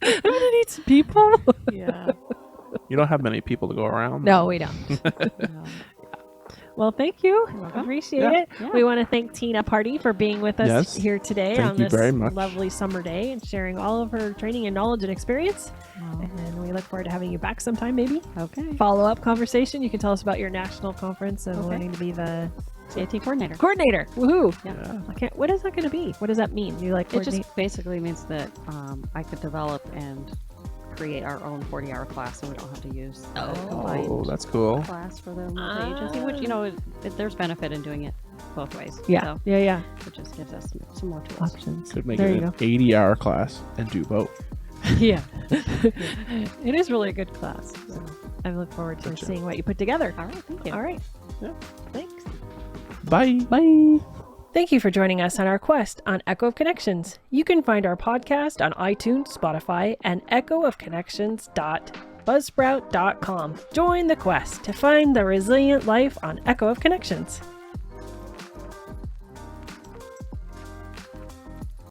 Speaker 2: gonna need some people.
Speaker 3: Yeah.
Speaker 1: You don't have many people to go around.
Speaker 2: No, we don't.
Speaker 3: Yeah.
Speaker 2: Well, thank you.
Speaker 3: welcome.
Speaker 2: Appreciate
Speaker 1: Yeah.
Speaker 2: it.
Speaker 3: Yeah.
Speaker 2: We want to thank Tina Pardee for being with us
Speaker 1: Yes.
Speaker 2: here today
Speaker 1: Thank
Speaker 2: on
Speaker 1: you
Speaker 2: this
Speaker 1: very much.
Speaker 2: lovely summer day and sharing all of her training and knowledge and experience.
Speaker 3: Wow.
Speaker 2: And we look forward to having you back sometime, maybe.
Speaker 3: Okay.
Speaker 2: Follow-up conversation. You can tell us about your national conference and
Speaker 3: Okay.
Speaker 2: wanting to be the
Speaker 3: CAT coordinator.
Speaker 2: coordinator. Woohoo!
Speaker 3: Yeah.
Speaker 2: I can't. What is that going to be? What does that mean? You like
Speaker 3: It
Speaker 2: coordinate?
Speaker 3: just basically means that I could develop and create our own 40-hour class, so we don't have to use the
Speaker 1: Oh,
Speaker 3: combined
Speaker 1: that's cool.
Speaker 3: class for the multi-agency, which there's benefit in doing it both ways.
Speaker 2: Yeah,
Speaker 3: So
Speaker 2: yeah.
Speaker 3: it just gives us some more tools.
Speaker 2: Options.
Speaker 1: Could make
Speaker 2: there
Speaker 1: it
Speaker 2: you
Speaker 1: an
Speaker 2: go.
Speaker 1: 80-hour class and do both.
Speaker 2: Yeah. It is really a good class. So I look forward to
Speaker 1: Gotcha.
Speaker 2: seeing what you put together.
Speaker 3: All right, thank you.
Speaker 2: All right.
Speaker 1: Yeah.
Speaker 2: Thanks.
Speaker 1: Bye.
Speaker 2: Bye. Thank you for joining us on our quest on Echo of Connections. You can find our podcast on iTunes, Spotify, and echoofconnections.buzzsprout.com. Join the quest to find the resilient life on Echo of Connections.